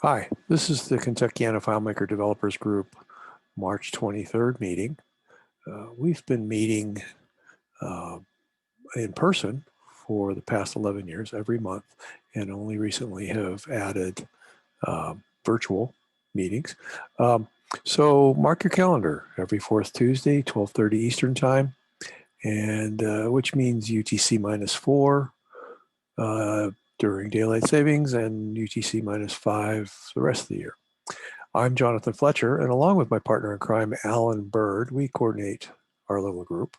Hi, this is the Kentuckiana FileMaker Developers Group March 23rd meeting. We've been meeting in person for the past 11 years, every month, and only recently have added virtual meetings. So mark your calendar every fourth Tuesday, 12:30 Eastern Time, and which means UTC -4 during daylight savings and UTC -5 the rest of the year. I'm Jonathan Fletcher, and along with my partner in crime, Alan Bird, we coordinate our little group.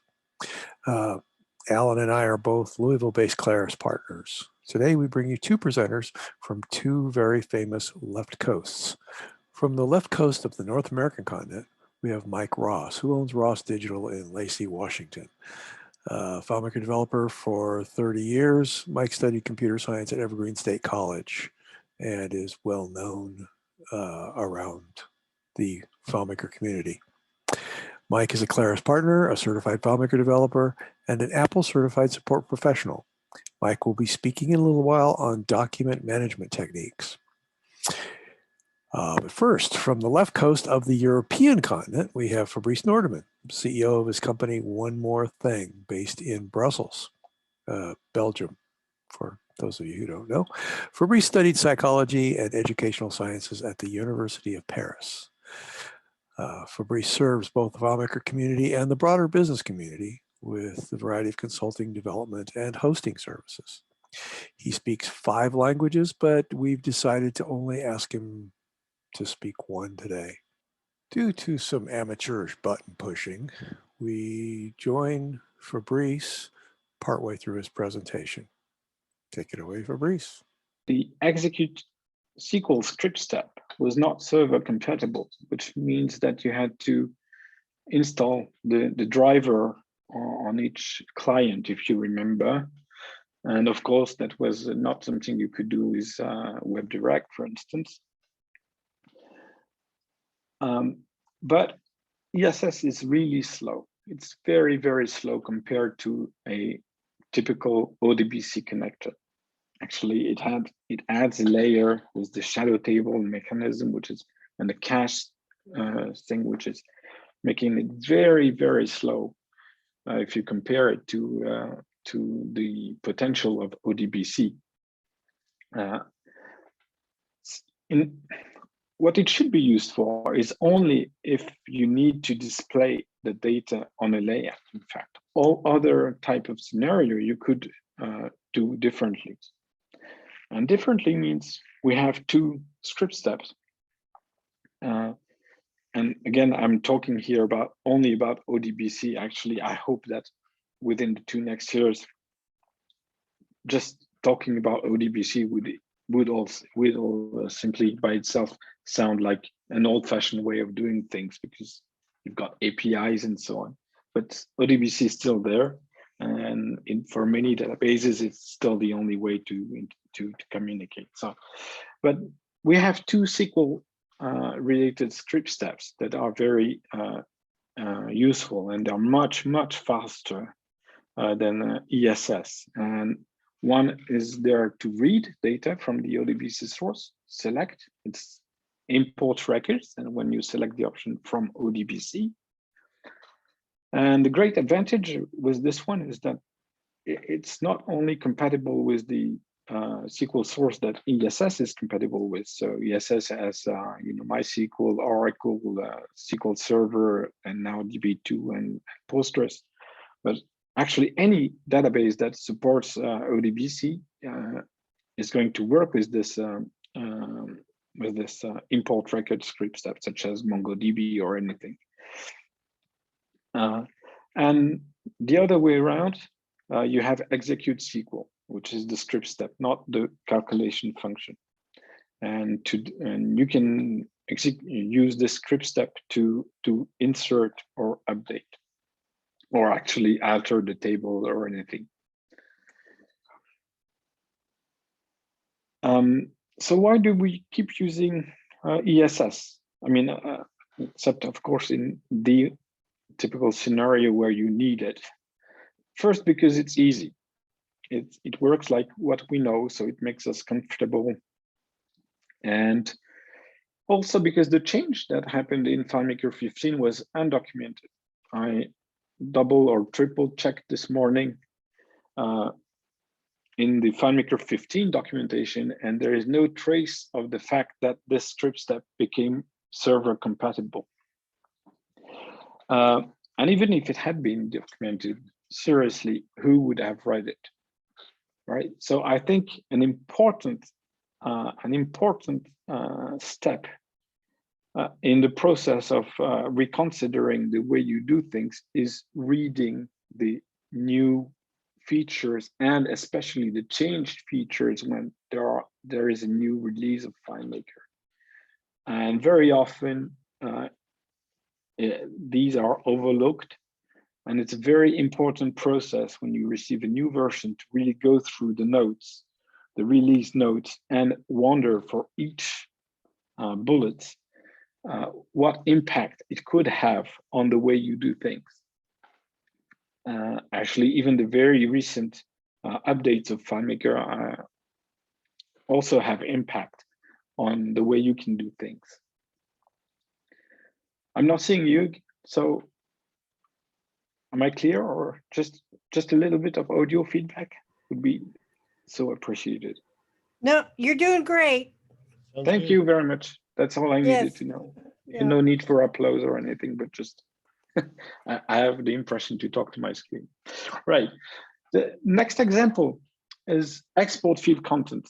Alan and I are both Louisville-based Claris partners. Today, we bring you two presenters from two very famous left coasts. From the left coast of the North American continent, we have Mike Ross, who owns Ross Digital in Lacey, Washington. FileMaker developer for 30 years. Mike studied computer science at Evergreen State College and is well known around the FileMaker community. Mike is a Claris partner, a certified FileMaker developer, and an Apple certified support professional. Mike will be speaking in a little while on document management techniques. But first, from the left coast of the European continent, we have Fabrice Nordmann, CEO of his company One More Thing, based in Brussels, Belgium, for those of you who don't know. Fabrice studied psychology and educational sciences at the University of Paris. Fabrice serves both the FileMaker community and the broader business community with a variety of consulting, development, and hosting services. He speaks 5 languages, but we've decided to only ask him to speak one today. Due to some amateurish button pushing, we join Fabrice partway through his presentation. Take it away, Fabrice. The execute SQL script step was not server compatible, which means that you had to install the driver on each client, if you remember. And of course, that was not something you could do with WebDirect, for instance. But ESS is really slow. It's very, very slow compared to a typical ODBC connector. Actually, it adds a layer with the shadow table mechanism, which is, and the cache thing, which is making it very, very slow if you compare it to the potential of ODBC. What it should be used for is only if you need to display the data on a layer. In fact, all other type of scenario you could do differently. And differently means we have 2 script steps. And again, I'm talking here only about ODBC. Actually, I hope that within the 2 next years, just talking about ODBC would also simply by itself sound like an old-fashioned way of doing things, because you've got APIs and so on. But ODBC is still there, and for many databases, it's still the only way to communicate. So, but we have 2 SQL related script steps that are very useful, and are much faster than ESS. And one is there to read data from the ODBC source, select, it's import records, and when you select the option from ODBC. And the great advantage with this one is that it's not only compatible with the SQL source that ESS is compatible with. So ESS has MySQL, Oracle, SQL Server, and now DB2 and Postgres. But actually, any database that supports ODBC is going to work with this import record script step, such as MongoDB or anything. And the other way around, you have execute SQL, which is the script step, not the calculation function. And you can use this script step to insert or update, or actually alter the table or anything. So why do we keep using ESS? I mean, except of course in the typical scenario where you need it. First, because it's easy. It works like what we know, so it makes us comfortable. And Also because the change that happened in FileMaker 15 was undocumented. I double or triple checked this morning in the FileMaker 15 documentation, and there is no trace of the fact that this script step became server compatible. And even if it had been documented, seriously, who would have read it, right? So I think an important step in the process of reconsidering the way you do things is reading the new features, and especially the changed features when there is a new release of FileMaker. And very often these are overlooked, and it's a very important process when you receive a new version to really go through the notes, the release notes, and wonder for each bullet what impact it could have on the way you do things. Actually, even the very recent updates of FileMaker also have impact on the way you can do things. I'm not seeing you, so am I clear, or just a little bit of audio feedback would be so appreciated. No, you're doing great. Thank you very much. That's all I needed to know. Yeah. No need for applause or anything, but just I have the impression to talk to my screen. Right. The next example is export field content.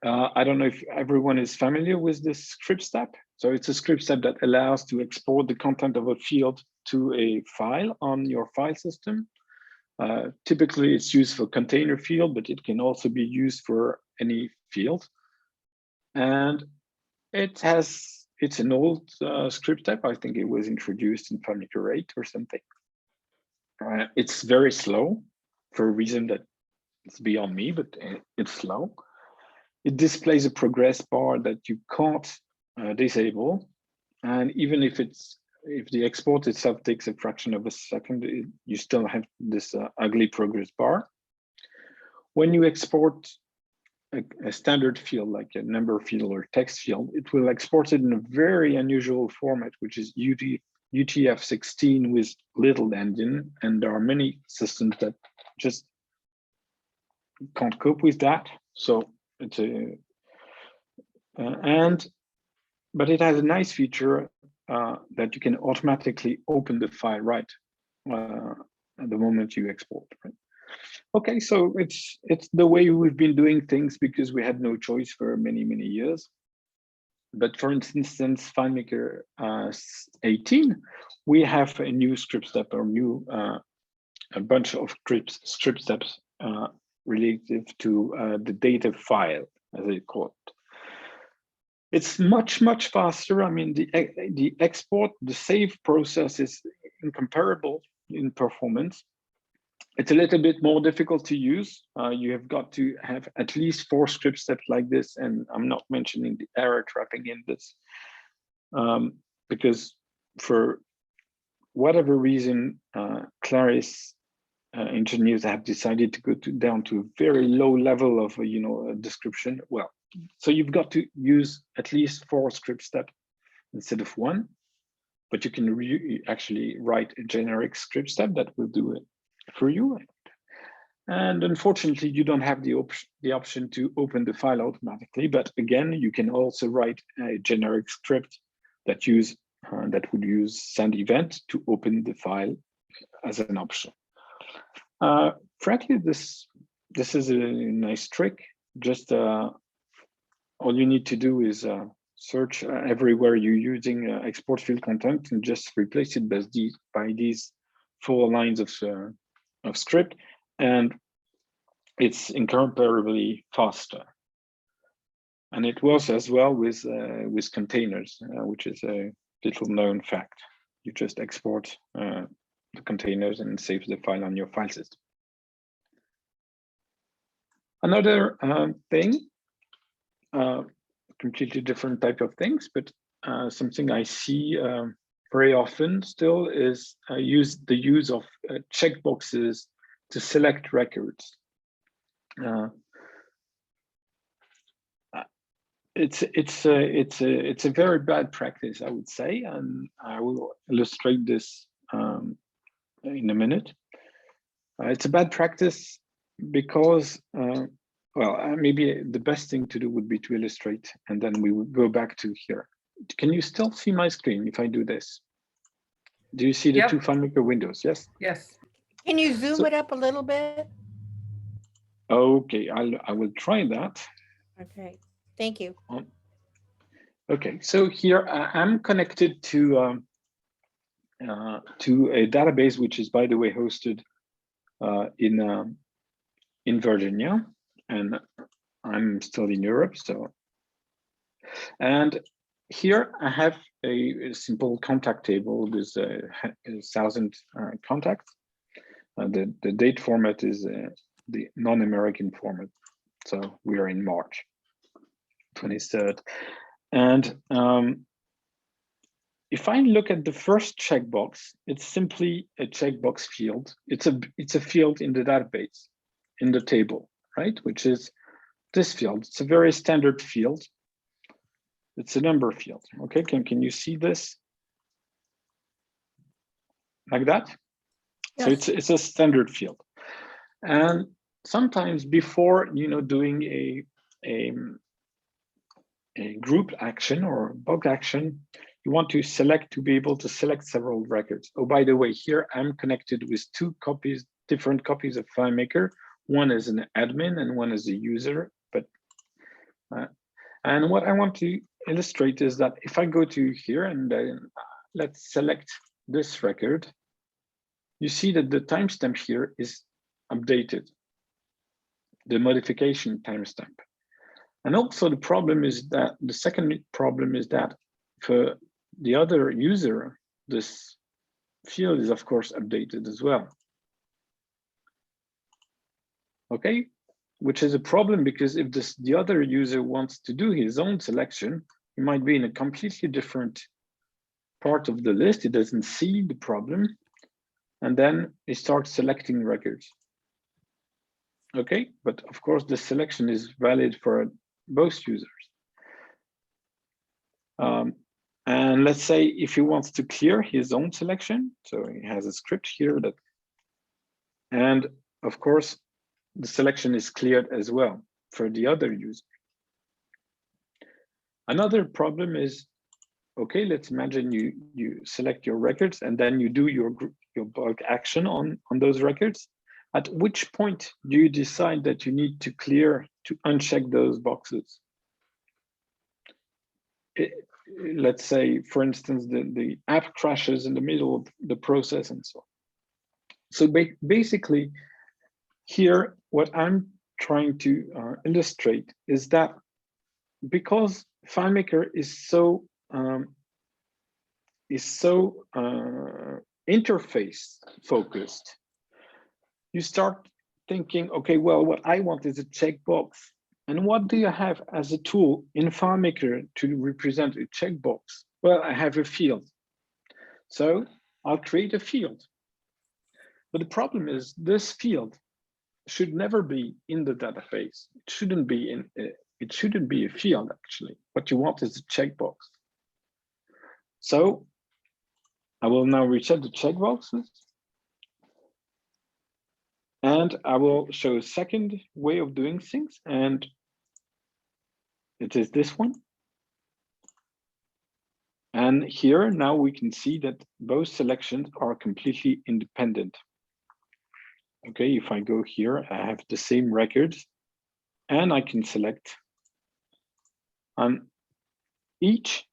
I don't know if everyone is familiar with this script step. So it's a script step that allows to export the content of a field to a file on your file system. Typically, it's used for container field, but it can also be used for any field. And it's an old script step. I think it was introduced in FileMaker 8 or something. It's very slow for a reason that it's beyond me, but it's slow. It displays a progress bar that you can't disable. And even if the export itself takes a fraction of a second, you still have this ugly progress bar. When you export a standard field like a number field or text field, it will export it in a very unusual format, which is UTF-16 with little endian. And there are many systems that just can't cope with that. So it's but it has a nice feature that you can automatically open the file right at the moment you export. Right? Okay, so it's the way we've been doing things because we had no choice for many years. But for instance, FileMaker 18, we have a new script step or a bunch of script steps related to the data file, as they call it. It's much faster. I mean, the export, the save process is incomparable in performance. It's a little bit more difficult to use. You have got to have at least 4 script steps like this, and I'm not mentioning the error trapping in this, because for whatever reason, Claris engineers have decided to go down to a very low level of a description. Well, so you've got to use at least 4 script steps instead of 1, but you can actually write a generic script step that will do it for you. And unfortunately, you don't have the option to open the file automatically. But again, you can also write a generic script that would use send event to open the file as an option. Frankly, this is a nice trick. Just all you need to do is search everywhere you're using export field content and just replace it by these 4 lines of script, and it's incomparably faster. And it works as well with containers, which is a little known fact. You just export the containers and save the file on your file system. Another thing, completely different type of things, but something I see very often still is the use of checkboxes to select records. it's a very bad practice, I would say, and I will illustrate this in a minute. It's a bad practice because, well, maybe the best thing to do would be to illustrate, and then we would go back to here. Can you still see my screen if I do this? Do you see the Yep. two FileMaker windows? Yes. Yes. Can you zoom So- it up a little bit? Okay, I will try that. Okay, thank you. Okay, so here I'm connected to a database, which is, by the way, hosted in Virginia, and I'm still in Europe. So, and here I have a simple contact table with 1,000 contacts. The date format is the non-American format. So we are in March 23rd. And if I look at the first checkbox, it's simply a checkbox field. It's a field in the database, in the table, right? Which is this field. It's a very standard field. It's a number field. Okay, can you see this? Like that? Yes. So it's a standard field. And sometimes before doing a group action or bulk action, you want to be able to select several records. Oh, by the way, here I'm connected with different copies of FileMaker. One is an admin and one is a user. But and what I want to illustrate is that if I go to here and let's select this record, you see that the timestamp here is updated, the modification timestamp. And also the problem is that the second problem is that for the other user, this field is of course updated as well. Okay, which is a problem because if the other user wants to do his own selection, he might be in a completely different part of the list. He doesn't see the problem, and then he starts selecting records. Okay, but of course the selection is valid for both users. And let's say if he wants to clear his own selection, so he has a script here that, and of course the selection is cleared as well for the other user. Another problem is, okay, let's imagine you select your records and then you do your bulk action on those records. At which point do you decide that you need to uncheck those boxes? Let's say, for instance, the app crashes in the middle of the process and so on. So basically, here, what I'm trying to illustrate is that because FileMaker is so interface focused, you start thinking, okay, well, what I want is a checkbox. And what do you have as a tool in FileMaker to represent a checkbox? Well, I have a field. So I'll create a field. But the problem is this field should never be in the database. It shouldn't be a field, actually. What you want is a checkbox. So I will now reset the checkboxes. And I will show a second way of doing things, and it is this one. And here now we can see that both selections are completely independent. Okay, if I go here, I have the same records, and I can select. Each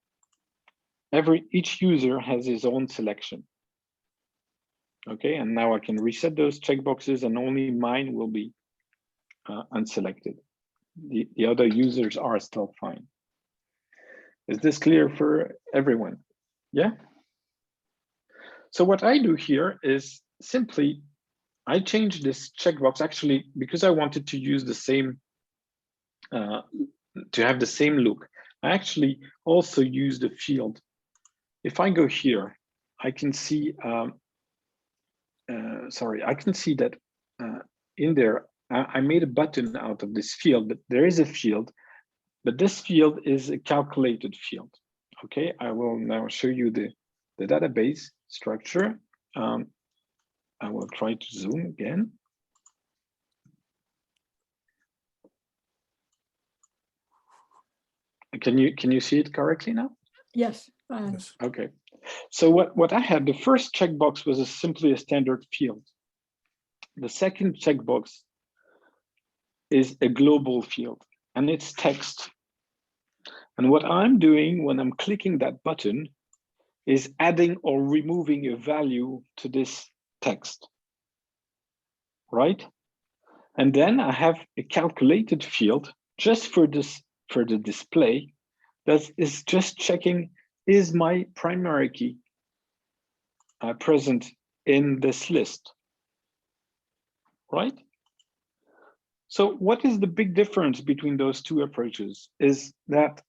user has his own selection. Okay, and now I can reset those checkboxes and only mine will be unselected. The other users are still fine. Is this clear for everyone? Yeah? So what I do here is simply, I change this checkbox actually because I wanted to use the same, to have the same look. I actually also use the field. If I go here, I can see, I can see that in there, I made a button out of this field, but there is a field but this field is a calculated field. Okay, I will now show you the database structure. I will try to zoom again. Can you see it correctly now? Yes. Yes. Okay. So what I had, the first checkbox was simply a standard field. The second checkbox is a global field, and it's text. And what I'm doing when I'm clicking that button is adding or removing a value to this text, right? And then I have a calculated field just for this, for the display, that is just checking, is my primary key present in this list, right? So what is the big difference between those two approaches is that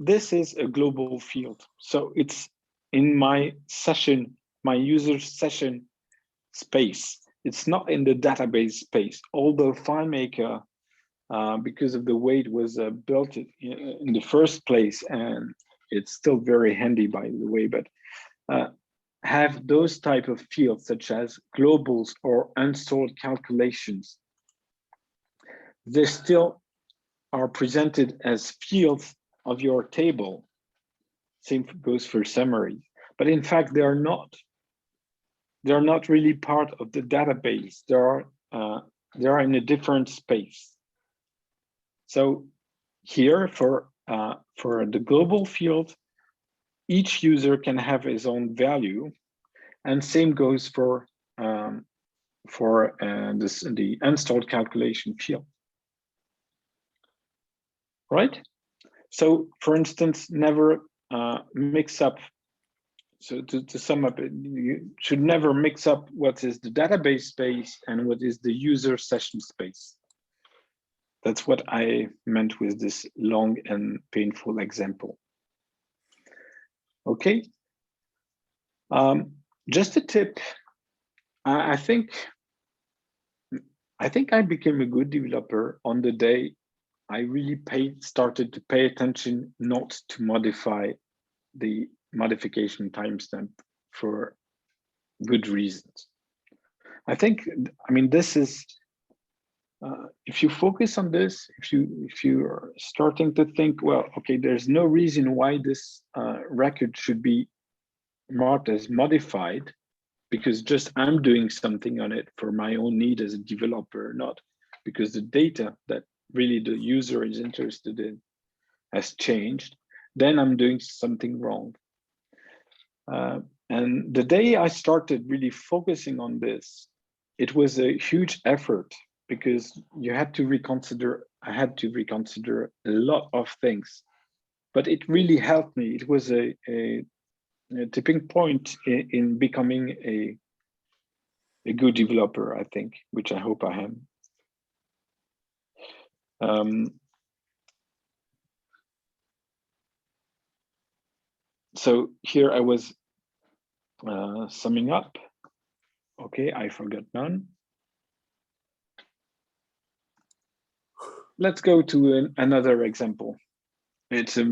this is a global field. So it's in my session, my user session space. It's not in the database space, although FileMaker, because of the way it was built in the first place, and it's still very handy by the way, but have those type of fields such as globals or unstored calculations. They still are presented as fields of your table. Same goes for summary, but in fact, they are not. They're not really part of the database. They are in a different space. So here for the global field, each user can have his own value, and same goes for the unstored calculation field, right? So for instance, never mix up. So to sum up, you should never mix up what is the database space and what is the user session space. That's what I meant with this long and painful example. Okay. Just a tip. I think I became a good developer on the day I really started to pay attention not to modify the modification timestamp for good reasons. I mean, this is, if you focus on this, if you are starting to think, well, okay, there's no reason why this record should be marked as modified, because just I'm doing something on it for my own need as a developer, not because the data that really the user is interested in has changed, then I'm doing something wrong. And the day I started really focusing on this, it was a huge effort because I had to reconsider a lot of things, but it really helped me. It was a tipping point in becoming a good developer, I think, which I hope I am. So here I was summing up. Okay, I forgot none. Let's go to another example. It's a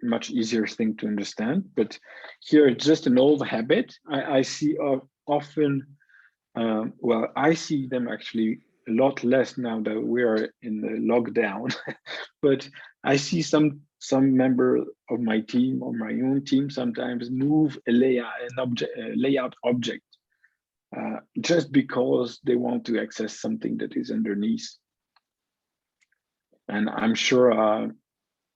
much easier thing to understand, but here it's just an old habit. I see often, well, I see them actually a lot less now that we are in the lockdown, but I see some member of my team or my own team sometimes move a layout object just because they want to access something that is underneath. And I'm sure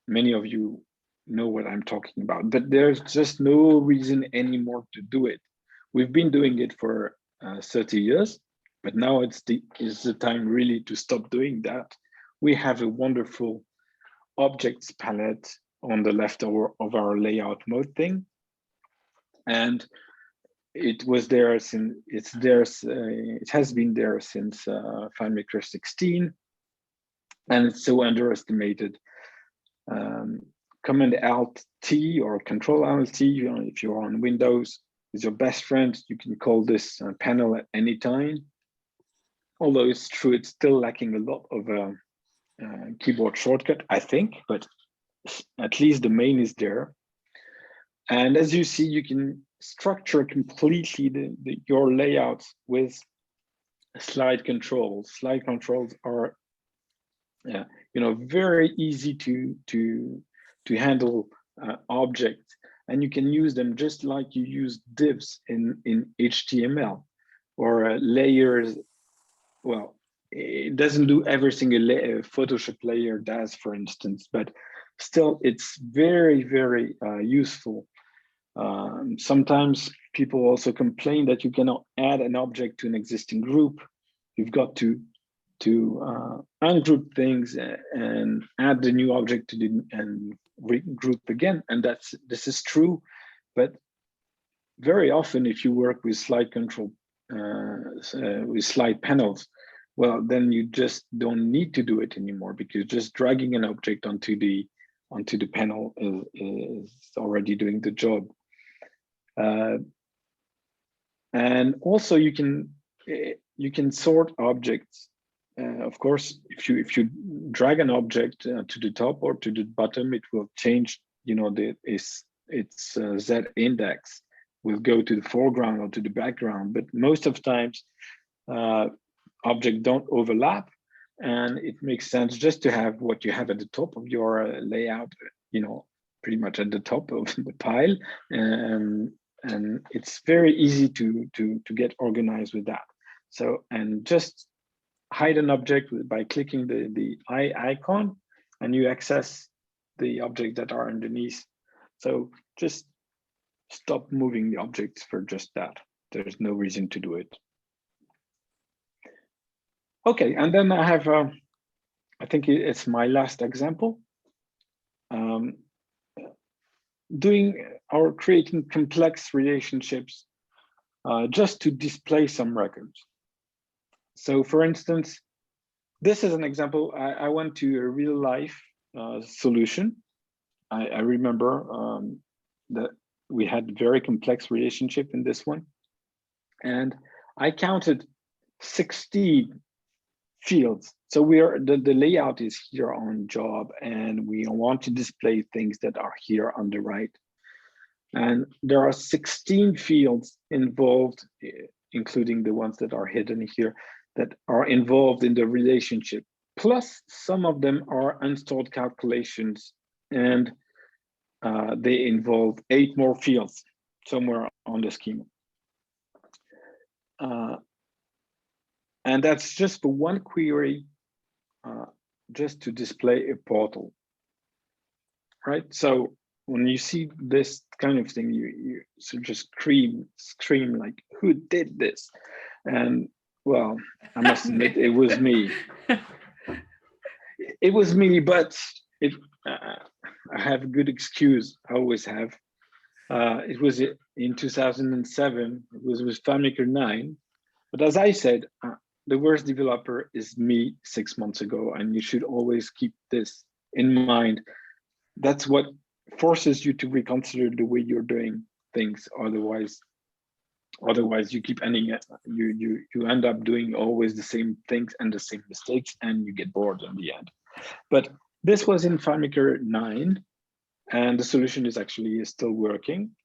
many of you know what I'm talking about, but there's just no reason anymore to do it. We've been doing it for 30 years, but now it's the time really to stop doing that. We have a wonderful objects palette on the left of our layout mode thing, and it was there since it has been there since FileMaker 16, and it's so underestimated. Command Alt T or Control Alt T, if you're on Windows, is your best friend. You can call this panel at any time. Although it's true, it's still lacking a lot of keyboard shortcut, I think, but at least the main is there. And as you see, you can structure completely your layouts with slide controls. Slide controls are, very easy to handle objects, and you can use them just like you use divs in HTML or layers. Well, it doesn't do everything a Photoshop layer does, for instance, but still, it's very, very useful. Sometimes people also complain that you cannot add an object to an existing group. You've got to ungroup things and add the new object to and regroup again. And this is true, but very often if you work with slide control, with slide panels, well, then you just don't need to do it anymore, because just dragging an object onto the panel is already doing the job. And also you can sort objects. Of course, if you drag an object to the top or to the bottom, it will change. Its Z index will go to the foreground or to the background. But most of the times, objects don't overlap, and it makes sense just to have what you have at the top of your layout. Pretty much at the top of the pile, and it's very easy to get organized with that. So, and just hide an object by clicking the eye icon, and you access the objects that are underneath. So just stop moving the objects for just that. There's no reason to do it. Okay, and then I have, I think it's my last example. Creating complex relationships just to display some records. So for instance, this is an example. I went to a real life solution. I remember that we had very complex relationship in this one. And I counted 16 fields. So the layout is here on job, and we want to display things that are here on the right. And there are 16 fields involved, including the ones that are hidden here, that are involved in the relationship. Plus, some of them are unstored calculations, and they involve 8 more fields somewhere on the schema. And that's just for one query, just to display a portal, right? So when you see this kind of thing, you just scream like, who did this? And well, I must admit, it was me. It was me, but I have a good excuse. I always have. It was in 2007. It was with FileMaker 9. But as I said, the worst developer is me 6 months ago, and you should always keep this in mind. That's what forces you to reconsider the way you're doing things. Otherwise you keep ending it. You end up doing always the same things and the same mistakes, and you get bored in the end. But this was in FileMaker 9, and the solution is actually still working.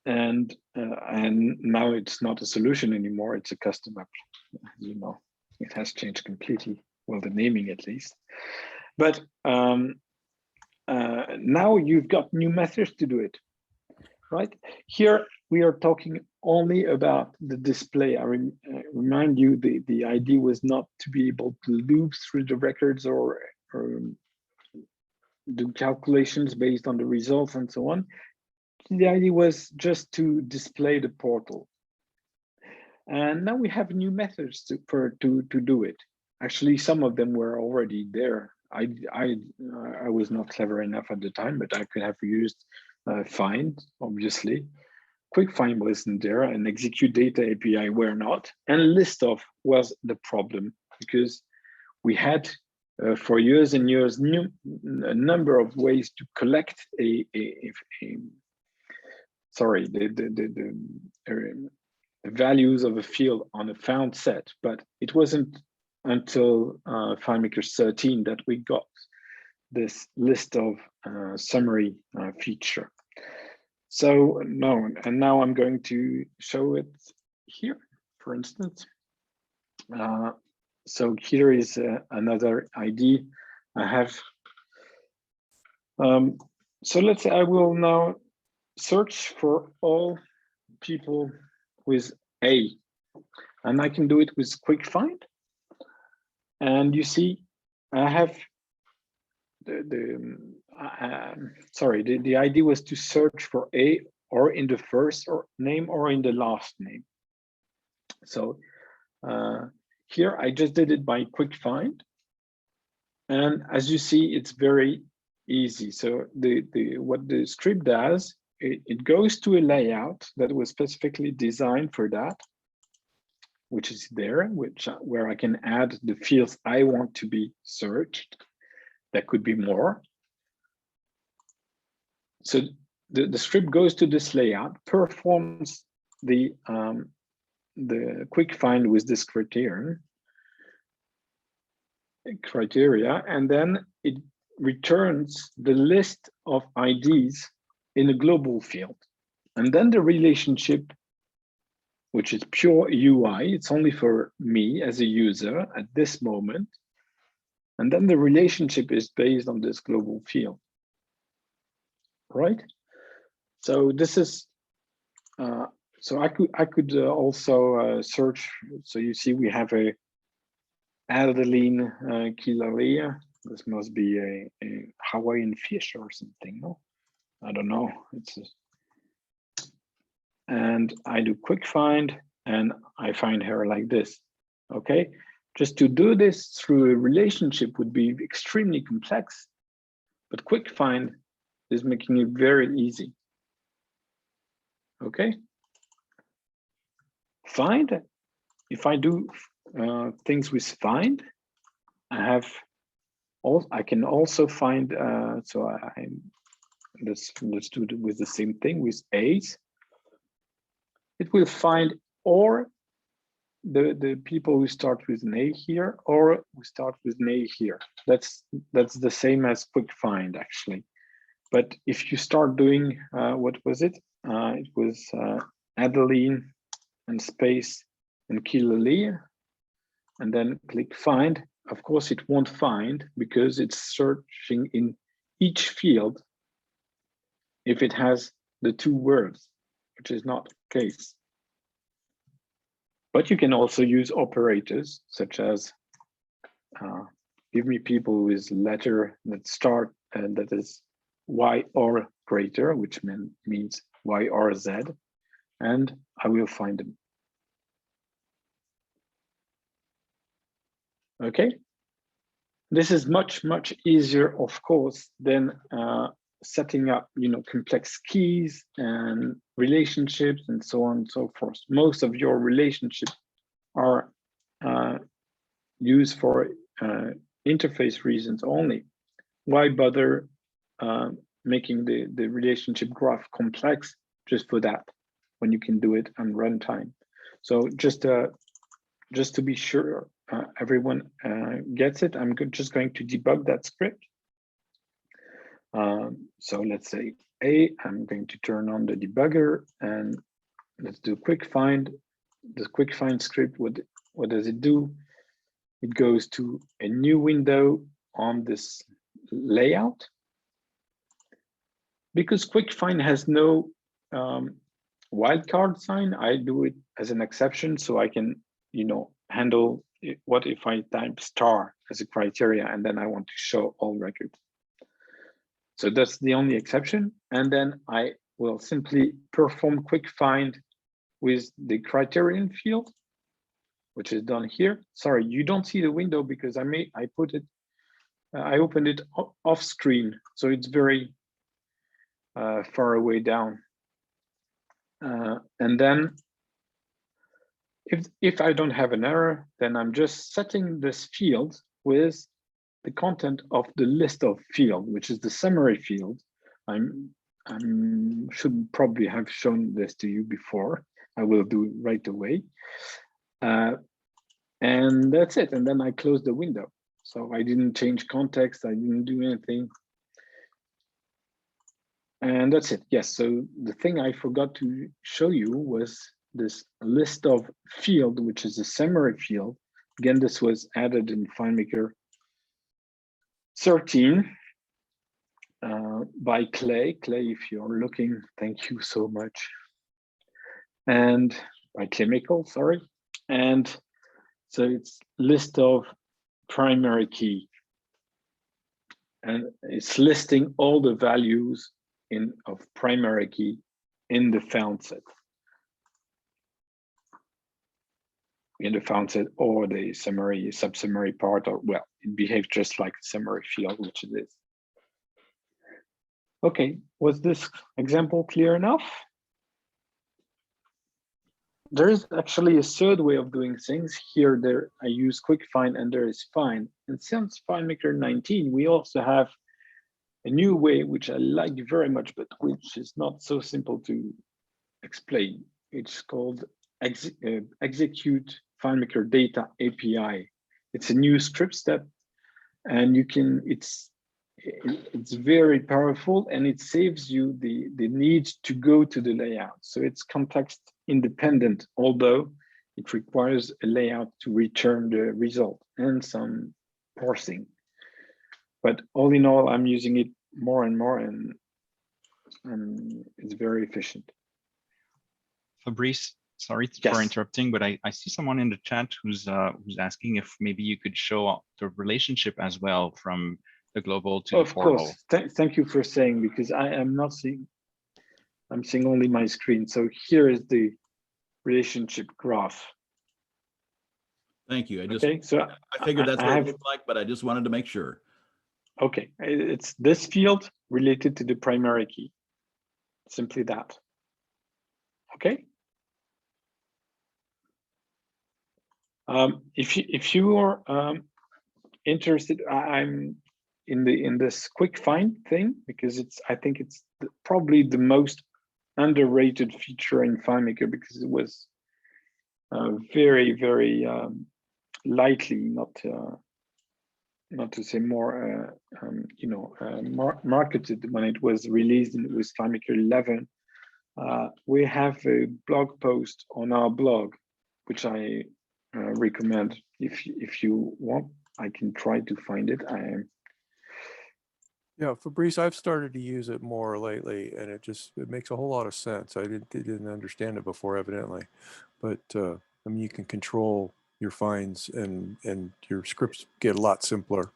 And now it's not a solution anymore, it's a custom app. As you know, it has changed completely, well, the naming at least. But now you've got new methods to do it, right? Here we are talking only about the display. I remind you, the idea was not to be able to loop through the records or do calculations based on the results and so on. The idea was just to display the portal. And now we have new methods to do it. Actually, some of them were already there. I was not clever enough at the time, but I could have used find, obviously. Quick find wasn't there, and execute data API were not. And list off was the problem, because we had for years and years a number of ways to collect the values of a field on a found set, but it wasn't until FileMaker 13 that we got this list of summary feature. So no, and now I'm going to show it here, for instance. So here is another ID I have. So let's say I will now search for all people with A, and I can do it with quick find. And you see, I have the idea was to search for A or in the first name or in the last name. So here I just did it by quick find, and as you see, it's very easy. So what the script does, it goes to a layout that was specifically designed for that, which is there, where I can add the fields I want to be searched. There could be more. So the script goes to this layout, performs the quick find with this criteria, and then it returns the list of IDs in a global field. And then the relationship, which is pure UI, it's only for me as a user at this moment. And then the relationship is based on this global field, right? So this is, so I could also search. So you see we have a Adeline Kilalia. This must be a Hawaiian fish or something, no? I don't know. And I do quick find and I find her like this, okay? Just to do this through a relationship would be extremely complex, but quick find is making it very easy, okay? Find, if I do things with find, I can also find, let's do it with the same thing with A's. It will find or the people who start with an A here, or who start with an A here. That's the same as quick find actually. But if you start doing, what was it? It was Adeline and space and Kilalia, and then click find. Of course, it won't find because it's searching in each field if it has the two words, which is not the case. But you can also use operators such as give me people with letter that start and that is Y or greater, which means Y or Z, and I will find them. Okay, this is much easier, of course, than setting up, complex keys and relationships and so on and so forth. Most of your relationships are used for interface reasons only. Why bother making the relationship graph complex just for that when you can do it on runtime? So just to be sure everyone gets it, I'm just going to debug that script. So let's say I'm going to turn on the debugger and let's do quick find. The quick find script, what does it do? It goes to a new window on this layout. Because quick find has no wildcard sign, I do it as an exception so I can, handle what if I type star as a criteria and then I want to show all records. So that's the only exception. And then I will simply perform quick find with the criterion field, which is done here. Sorry, you don't see the window because I opened it off screen. So it's very far away down. And then if I don't have an error, then I'm just setting this field with the content of the list of field, which is the summary field. I should probably have shown this to you before. I will do it right away. And that's it. And then I closed the window. So I didn't change context. I didn't do anything. And that's it. Yes. So the thing I forgot to show you was this list of field, which is a summary field. Again, this was added in FileMaker 13 by Clay. Clay, if you're looking, thank you so much. And by Chemical, sorry. And so it's list of primary key. And it's listing all the values of primary key in the found set. In the found set or the summary, sub-summary part, or well, it behaves just like a summary field, which it is. Okay, was this example clear enough? There is actually a third way of doing things. Here, I use quick find and there is find. And since FileMaker 19, we also have a new way, which I like very much, but which is not so simple to explain. It's called execute FileMaker data API. It's a new script step, and you can. It's very powerful, and it saves you the need to go to the layout. So it's context independent, although it requires a layout to return the result and some parsing. But all in all, I'm using it more and more, and it's very efficient. Fabrice, sorry Yes. for interrupting, but I see someone in the chat who's asking if maybe you could show the relationship as well from the global to the portal. Of course. Thank you for saying, because I am not seeing, I'm seeing only my screen. So here is the relationship graph. Thank you. Okay, so I figured that's what it looked like, but I just wanted to make sure. Okay, it's this field related to the primary key. Simply that. Okay. If you are interested, I'm in this quick find thing, because I think it's probably the most underrated feature in FileMaker, because it was very lightly, not to say more, marketed when it was released with FileMaker 11. We have a blog post on our blog, which I recommend. If you want, I can try to find it. Yeah, Fabrice, I've started to use it more lately, and it makes a whole lot of sense. I didn't understand it before, evidently, but I mean, you can control your finds, and your scripts get a lot simpler.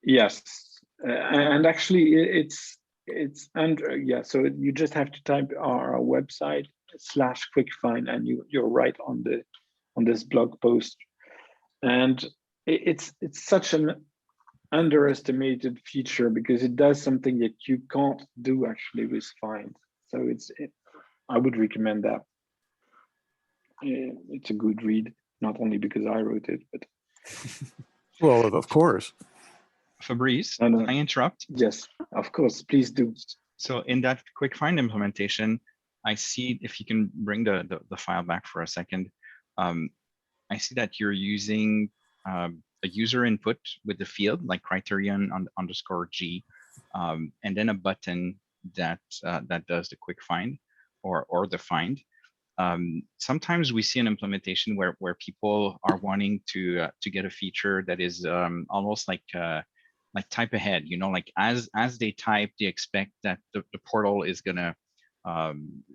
Yes, and actually, it's under, yeah. So you just have to type our website /quickfind, and you're right on this blog post. And it's such an underestimated feature, because it does something that you can't do actually with find. So I would recommend that. It's a good read, not only because I wrote it, but Well, of course. Fabrice, can I interrupt? Yes, of course, please do. So in that quick find implementation, I see, if you can bring the file back for a second, I see that you're using a user input with the field like criterion _G, and then a button that does the quick find or the find. Sometimes we see an implementation where people are wanting to get a feature that is almost like type ahead, like as they type, they expect that the portal is gonna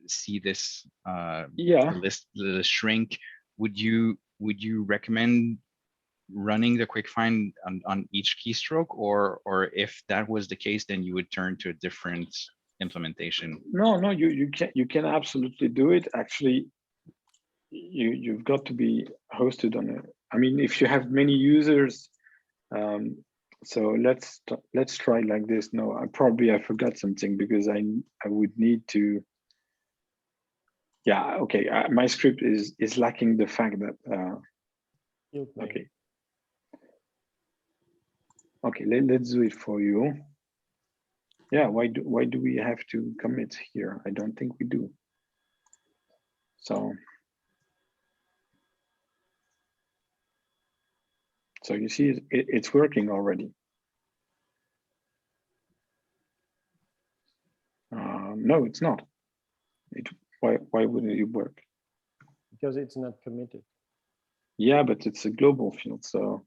see this the shrink. Would you recommend running the quick find on each keystroke, or if that was the case, then you would turn to a different implementation? No, you can absolutely do it. Actually, you've got to be hosted on it. I mean, if you have many users, so let's try like this. No, I forgot something, because I would need to. Yeah, okay. My script is lacking the fact that. Okay, let's do it for you. Yeah, why do we have to commit here? I don't think we do. So So you see, it's working already. No, it's not. Why wouldn't it work? Because it's not committed. Yeah, but it's a global field. So,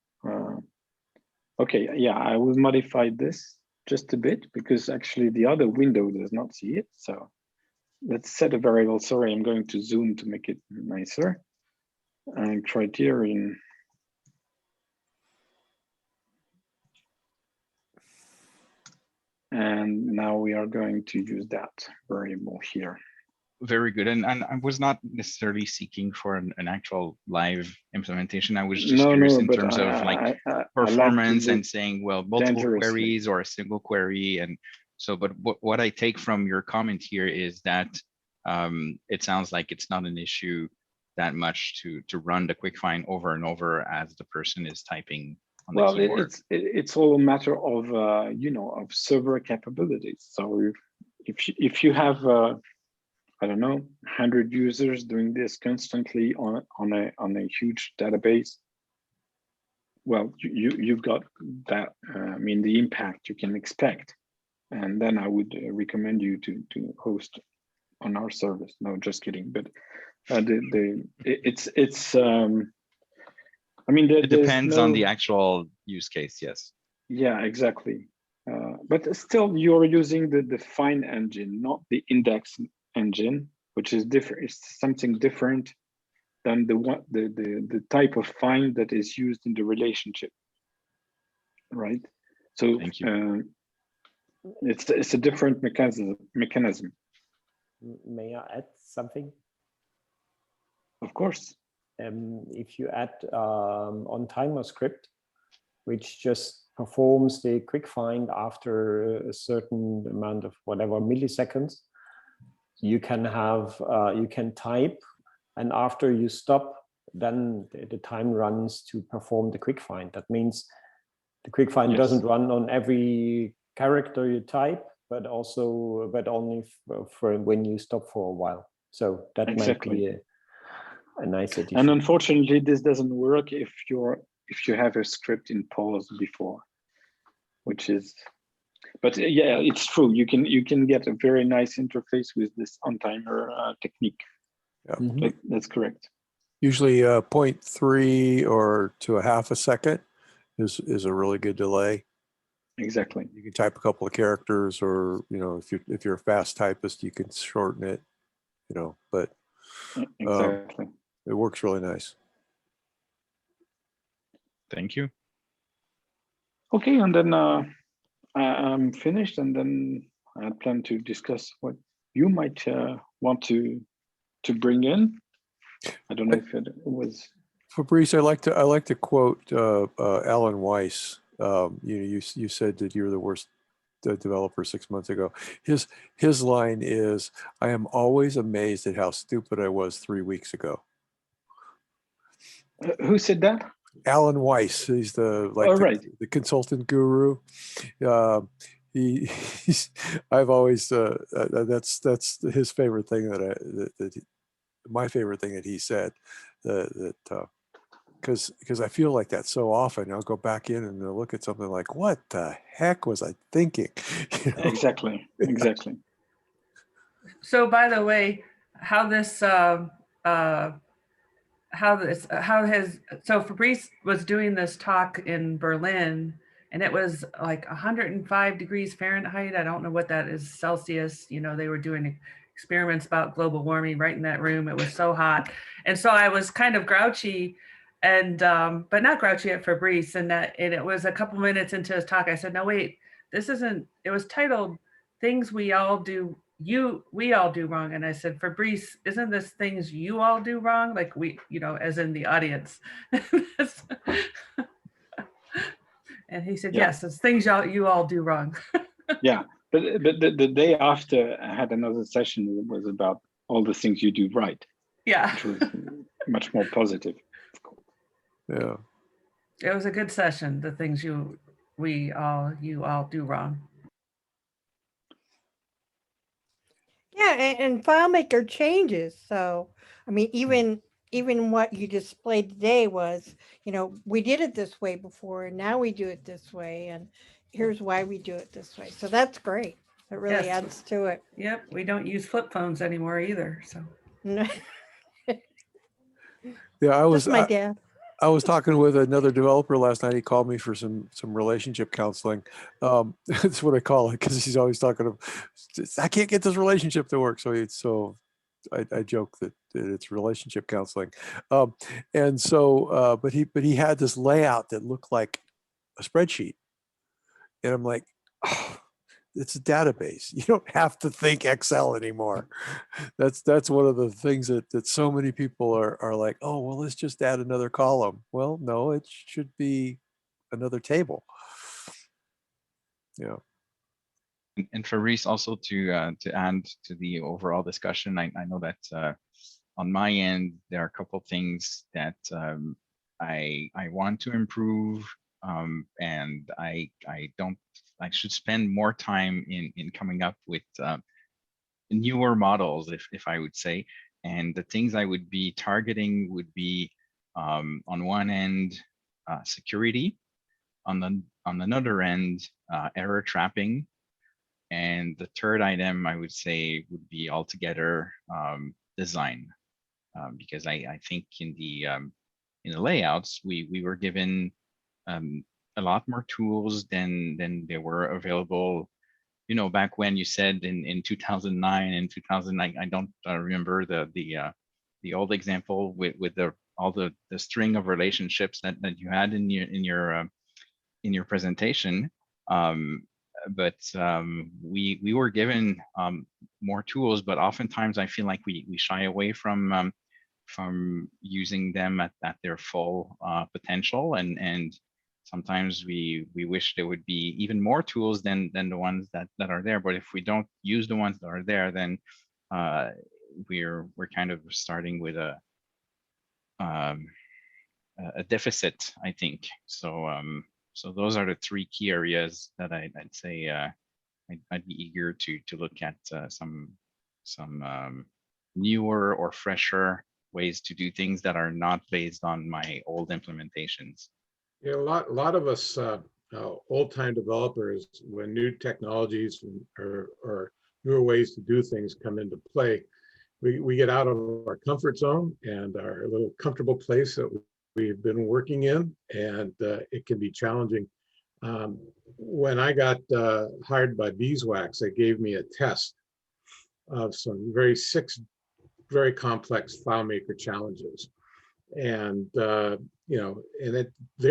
okay, yeah, I will modify this just a bit because actually the other window does not see it. So let's set a variable. Sorry, I'm going to zoom to make it nicer. And criterion. And now we are going to use that variable here. Very good. And I was not necessarily seeking for an actual live implementation. I was just curious in terms of like performance and saying, well, multiple queries or a single query. And so, but what I take from your comment here is that it sounds like it's not an issue that much to run the quick find over and over as the person is typing on the keyboard. It's all a matter of of server capabilities. So if you have I don't know 100 users doing this constantly on a huge database, well, you've got that. I mean, the impact you can expect, and then I would recommend you to host on our service. No, just kidding. But it's I mean, it depends on the actual use case. Yes. Yeah, exactly. But still, you're using the find engine, not the index engine, which is different. It's something different than the type of find that is used in the relationship, right? So thank you. It's a different mechanism. May I add something? Of course. If you add on timer script, which just performs the quick find after a certain amount of whatever milliseconds, you can have you can type, and after you stop, then the time runs to perform the quick find. That means the quick find doesn't run on every character you type, but only for when you stop for a while. So that might be a nice addition. And unfortunately, this doesn't work if you have a script in pause before, which is, but yeah, it's true. You can get a very nice interface with this on timer technique. Yeah, that's correct. Usually 0.3 or to a half a second is a really good delay. Exactly. You can type a couple of characters, or if you're a fast typist, you can shorten it. But exactly. It works really nice. Thank you. Okay, and then I'm finished, and then I plan to discuss what you might want to bring in. I don't know if it was Fabrice. I like to quote Alan Weiss. You said that you were the worst developer 6 months ago. His line is, "I am always amazed at how stupid I was 3 weeks ago." Who said that? Alan Weiss. He's the consultant guru. I've always that's his favorite thing my favorite thing that he said, because I feel like that so often. I'll go back in and I'll look at something like, what the heck was I thinking? Exactly. So by the way, so Fabrice was doing this talk in Berlin, and it was like 105 degrees Fahrenheit. I don't know what that is Celsius. They were doing experiments about global warming right in that room. It was so hot. And so I was kind of grouchy, and but not grouchy at Fabrice. And it was a couple minutes into his talk, I said, no, wait, this isn't, it was titled Things We All Do Wrong. And I said, Fabrice, isn't this things you all do wrong? Like we, as in the audience. And he said, yes, it's things you all do wrong. Yeah, but the day after I had another session that was about all the things you do right. Yeah. Which was much more positive. Yeah. It was a good session, the things you all do wrong. Yeah, and FileMaker changes. So, I mean, even even what you displayed today was, we did it this way before, and now we do it this way, and here's why we do it this way. So that's great. It really Yes. adds to it. Yep, we don't use flip phones anymore either. So Yeah, Just my dad. I was talking with another developer last night. He called me for some relationship counseling. That's what I call it, because he's always talking to, I can't get this relationship to work. So I joke that it's relationship counseling. And so, but he had this layout that looked like a spreadsheet, and I'm like, oh, it's a database. You don't have to think Excel anymore. That's one of the things that so many people are like, oh, well, let's just add another column. Well, no, it should be another table. Yeah. And Fabrice, also to add to the overall discussion, I know that on my end, there are a couple of things that I want to improve, and I should spend more time in coming up with newer models, if I would say. And the things I would be targeting would be on one end security, on another end error trapping. And the third item I would say would be altogether design, because I think in the layouts we were given a lot more tools than they were available. Back when you said in 2009 and 2000, I don't remember the old example with all the string of relationships that you had in your presentation. But we were given more tools, but oftentimes I feel like we shy away from using them at their full potential, and sometimes we wish there would be even more tools than the ones that are there. But if we don't use the ones that are there, then we're kind of starting with a deficit, I think. So those are the three key areas that I'd say I'd be eager to look at some newer or fresher ways to do things that are not based on my old implementations. Yeah, a lot of us old-time developers, when new technologies or newer ways to do things come into play, we get out of our comfort zone and our little comfortable place that we've been working in, and it can be challenging. When I got hired by Beeswax, they gave me a test of six very complex FileMaker challenges, and they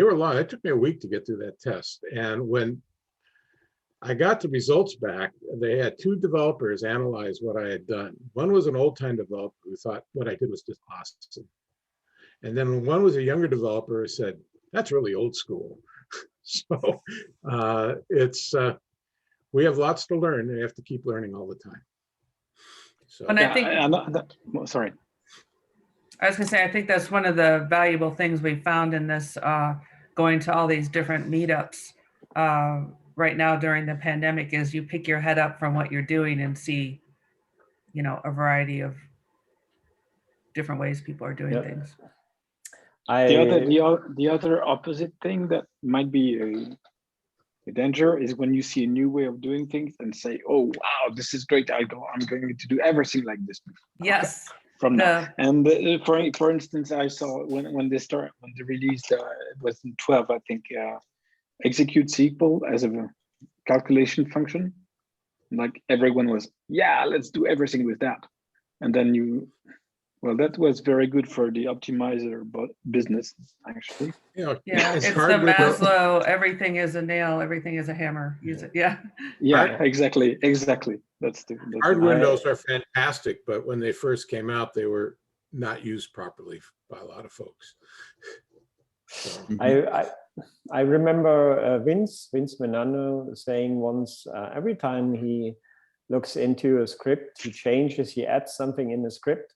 were long. It took me a week to get through that test, and when I got the results back, they had two developers analyze what I had done. One was an old-time developer who thought what I did was just awesome. And then one was a younger developer who said, that's really old school. So we have lots to learn, and we have to keep learning all the time. So, and I think, sorry. I was gonna say, I think that's one of the valuable things we found in this, going to all these different meetups right now during the pandemic, is you pick your head up from what you're doing and see, a variety of different ways people are doing things. The other opposite thing that might be a danger is when you see a new way of doing things and say, "Oh wow, this is great! I'm going to do everything like this." Yes. From now. And for instance, I saw when they released it was in 12, I think, execute SQL as a calculation function. Like everyone was, yeah, let's do everything with that. And then that was very good for the optimizer business, actually. Yeah, it's the Maslow, everything is a nail, everything is a hammer. Use it, yeah. Yeah, exactly. That's hard windows are fantastic, but when they first came out, they were not used properly by a lot of folks. So. I remember Vince Menano saying once, every time he looks into a script, he changes, he adds something in the script,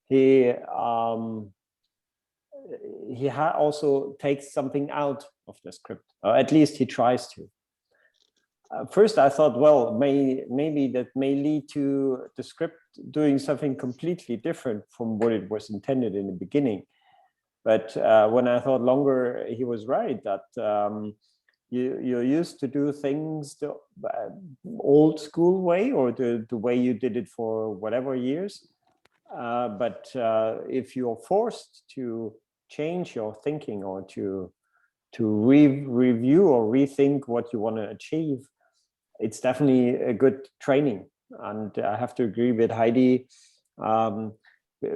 he also takes something out of the script, or at least he tries to. First, I thought, well, maybe that may lead to the script doing something completely different from what it was intended in the beginning. But when I thought longer, he was right that you're used to do things the old school way, or the way you did it for whatever years. But if you're forced to change your thinking or to review or rethink what you want to achieve, it's definitely a good training. And I have to agree with Heidi,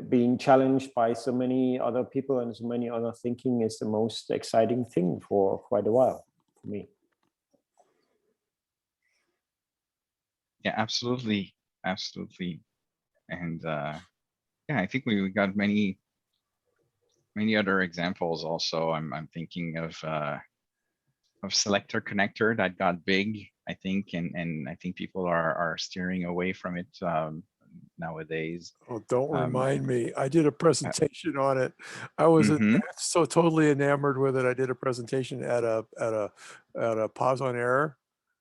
being challenged by so many other people and so many other thinking is the most exciting thing for quite a while for me. Yeah, absolutely. Absolutely. And yeah, I think we got many other examples also. I'm thinking of selector connector that got big, I think, and I think people are steering away from it nowadays. Oh, don't remind me. I did a presentation on it. I was so totally enamored with it. I did a presentation at a pause on error.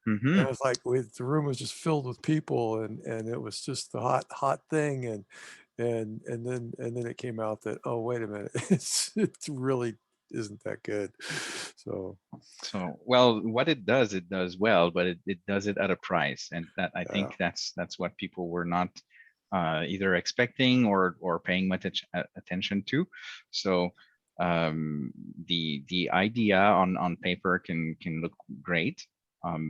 And it was like the room was just filled with people, and it was just the hot thing, and then it came out that, oh, wait a minute, it really isn't that good. So well, what it does well, but it does it at a price, and that I think that's what people were not either expecting or paying much attention to. So the idea on paper can look great,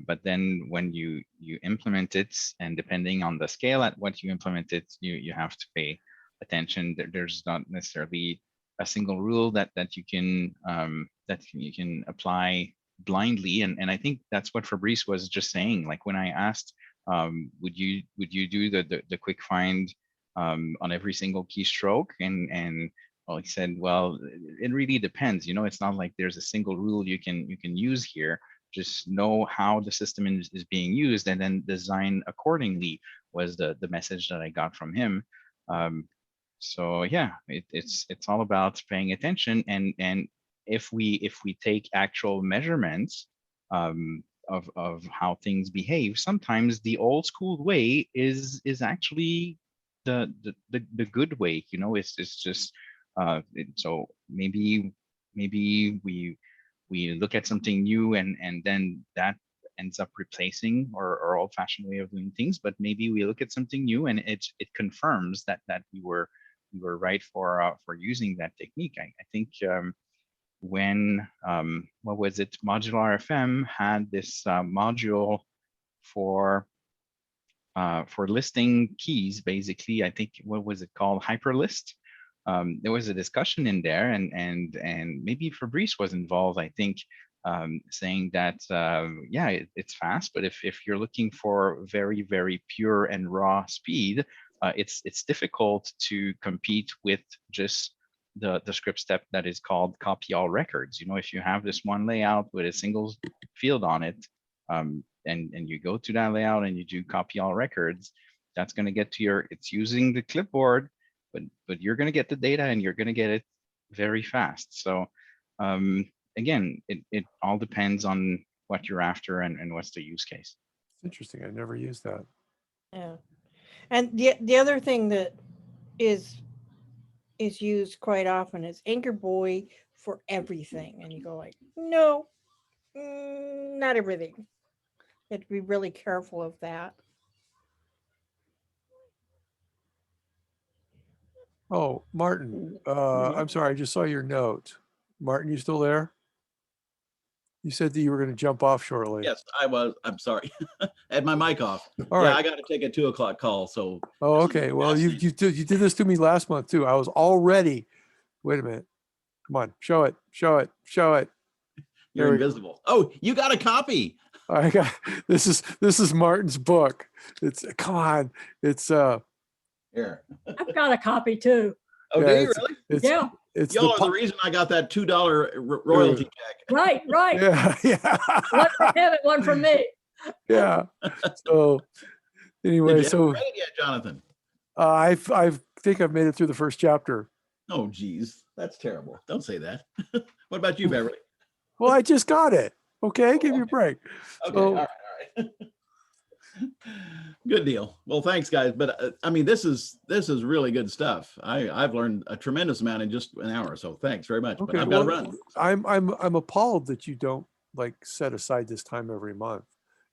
but then when you implement it, and depending on the scale at what you implement it, you have to pay attention. There's not necessarily a single rule that you can apply blindly, and I think that's what Fabrice was just saying. Like when I asked, would you do the quick find on every single keystroke, and well, he said, well, it really depends. It's not like there's a single rule you can use here. Just know how the system is being used, and then design accordingly, was the message that I got from him. So yeah, it's all about paying attention, and if we take actual measurements of how things behave, sometimes the old school way is actually the good way. It's just so maybe we look at something new, and then that ends up replacing our old-fashioned way of doing things. But maybe we look at something new, and it confirms that we were right for using that technique. I think when what was it, Modular FM had this module for listing keys, basically. I think, what was it called, Hyperlist. There was a discussion in there, and maybe Fabrice was involved, I think, saying that yeah, it's fast, but if you're looking for very, very pure and raw speed, it's difficult to compete with just the script step that is called copy all records. If you have this one layout with a single field on it, and you go to that layout and you do copy all records, that's going to get to it's using the clipboard, but you're going to get the data, and you're going to get it very fast. So again, it all depends on what you're after and what's the use case. Interesting. I never used that. Yeah. And the other thing that is used quite often is Anchor Boy for everything. And you go like, no, not everything. You have to be really careful of that. Oh, Martin, I'm sorry, I just saw your note. Martin, you still there? You said that you were going to jump off shortly. Yes, I was. I'm sorry. I had my mic off. All yeah, right. I got to take a 2 o'clock call. So. Oh, okay. Well, you did this to me last month too. I was all ready. Wait a minute. Come on, show it. You're invisible. Oh, you got a copy. I got this is Martin's book. Come on. It's here. I've got a copy too. Oh, yeah, do you really? Yeah. Y'all are the reason I got that $2 royalty check. Right. Yeah. One from him and one from me. Yeah. So anyway, Did you ever read it yet, Jonathan? I think I've made it through the first chapter. Oh, geez, that's terrible. Don't say that. What about you, Beverly? Well, I just got it. Okay, give me a break. Okay, So, all right. right. Good deal. Well, thanks, guys. But I mean, this is really good stuff. I've learned a tremendous amount in just an hour. So thanks very much. But Okay, I've got to well, run. I'm appalled that you don't like set aside this time every month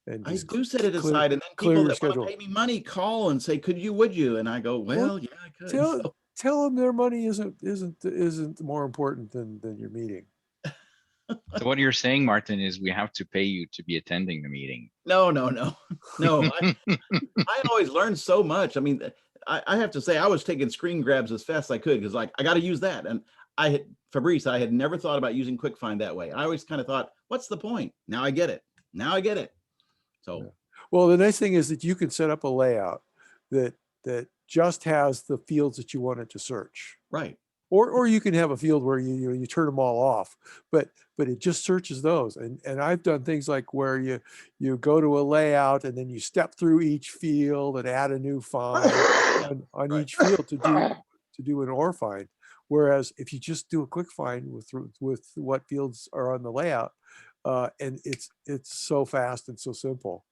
and I just do set it clear- aside, and then clear people your that want schedule. to pay me money call and say, "Could you? Would you?" And I go, "Well, yeah, I could." So, Tell them their money isn't more important than your meeting. So what you're saying, Martin, is we have to pay you to be attending the meeting. no. I always learn so much. I mean, I have to say, I was taking screen grabs as fast as I could because, like, I got to use that. And Fabrice, I had never thought about using Quick Find that way. I always kind of thought, "What's the point?" Now I get it. So, Well, the nice thing is that you can set up a layout that just has the fields that you want it to search. right. Or you can have a field where you turn them all off, but it just searches those. And I've done things like where you go to a layout and then you step through each field and add a new find on Right. each field to do an OR find. Whereas if you just do a quick find with what fields are on the layout, and it's so fast and so simple,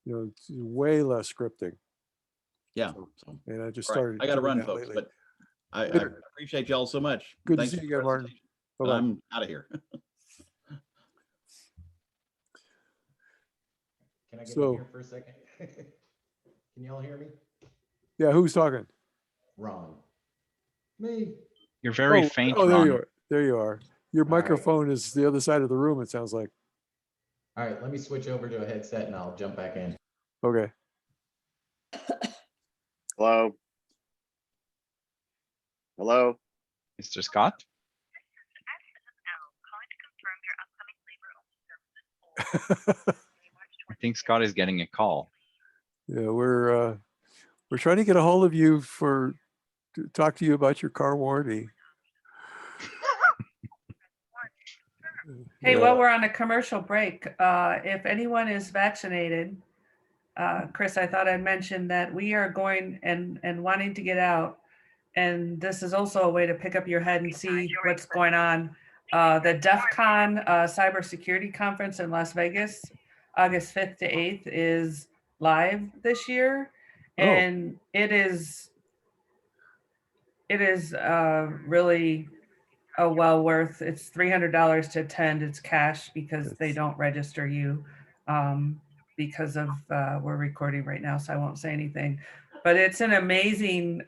it's way less scripting. Yeah. So, So, and I just all right. started. I got to doing run, that folks, lately. but I Later. appreciate y'all so much. Good to Thanks see for you the again, Martin. presentation. Bye-bye. I'm out of here. Can I get So- in here for a second? Can y'all hear me? Yeah, who's talking? Ron. Me. You're very faint, Oh, there Ron. you are. There you are. Your All right. microphone is the other side of the room, it sounds like. All right, let me switch over to a headset and I'll jump back in. Okay. Hello? Hello? Mr. Scott? I think Scott is getting a call. Yeah, we're trying to get a hold of you to talk to you about your car warranty. Hey, Yeah. while we're on a commercial break, if anyone is vaccinated, Chris, I thought I'd mention that we are going and wanting to get out. And this is also a way to pick up your head and see what's going on. The DEF CON cybersecurity conference in Las Vegas, August 5th to 8th is live this year. And it is really well worth. It's $300 to attend. It's cash because they don't register you because of we're recording right now, so I won't say anything. But it's an amazing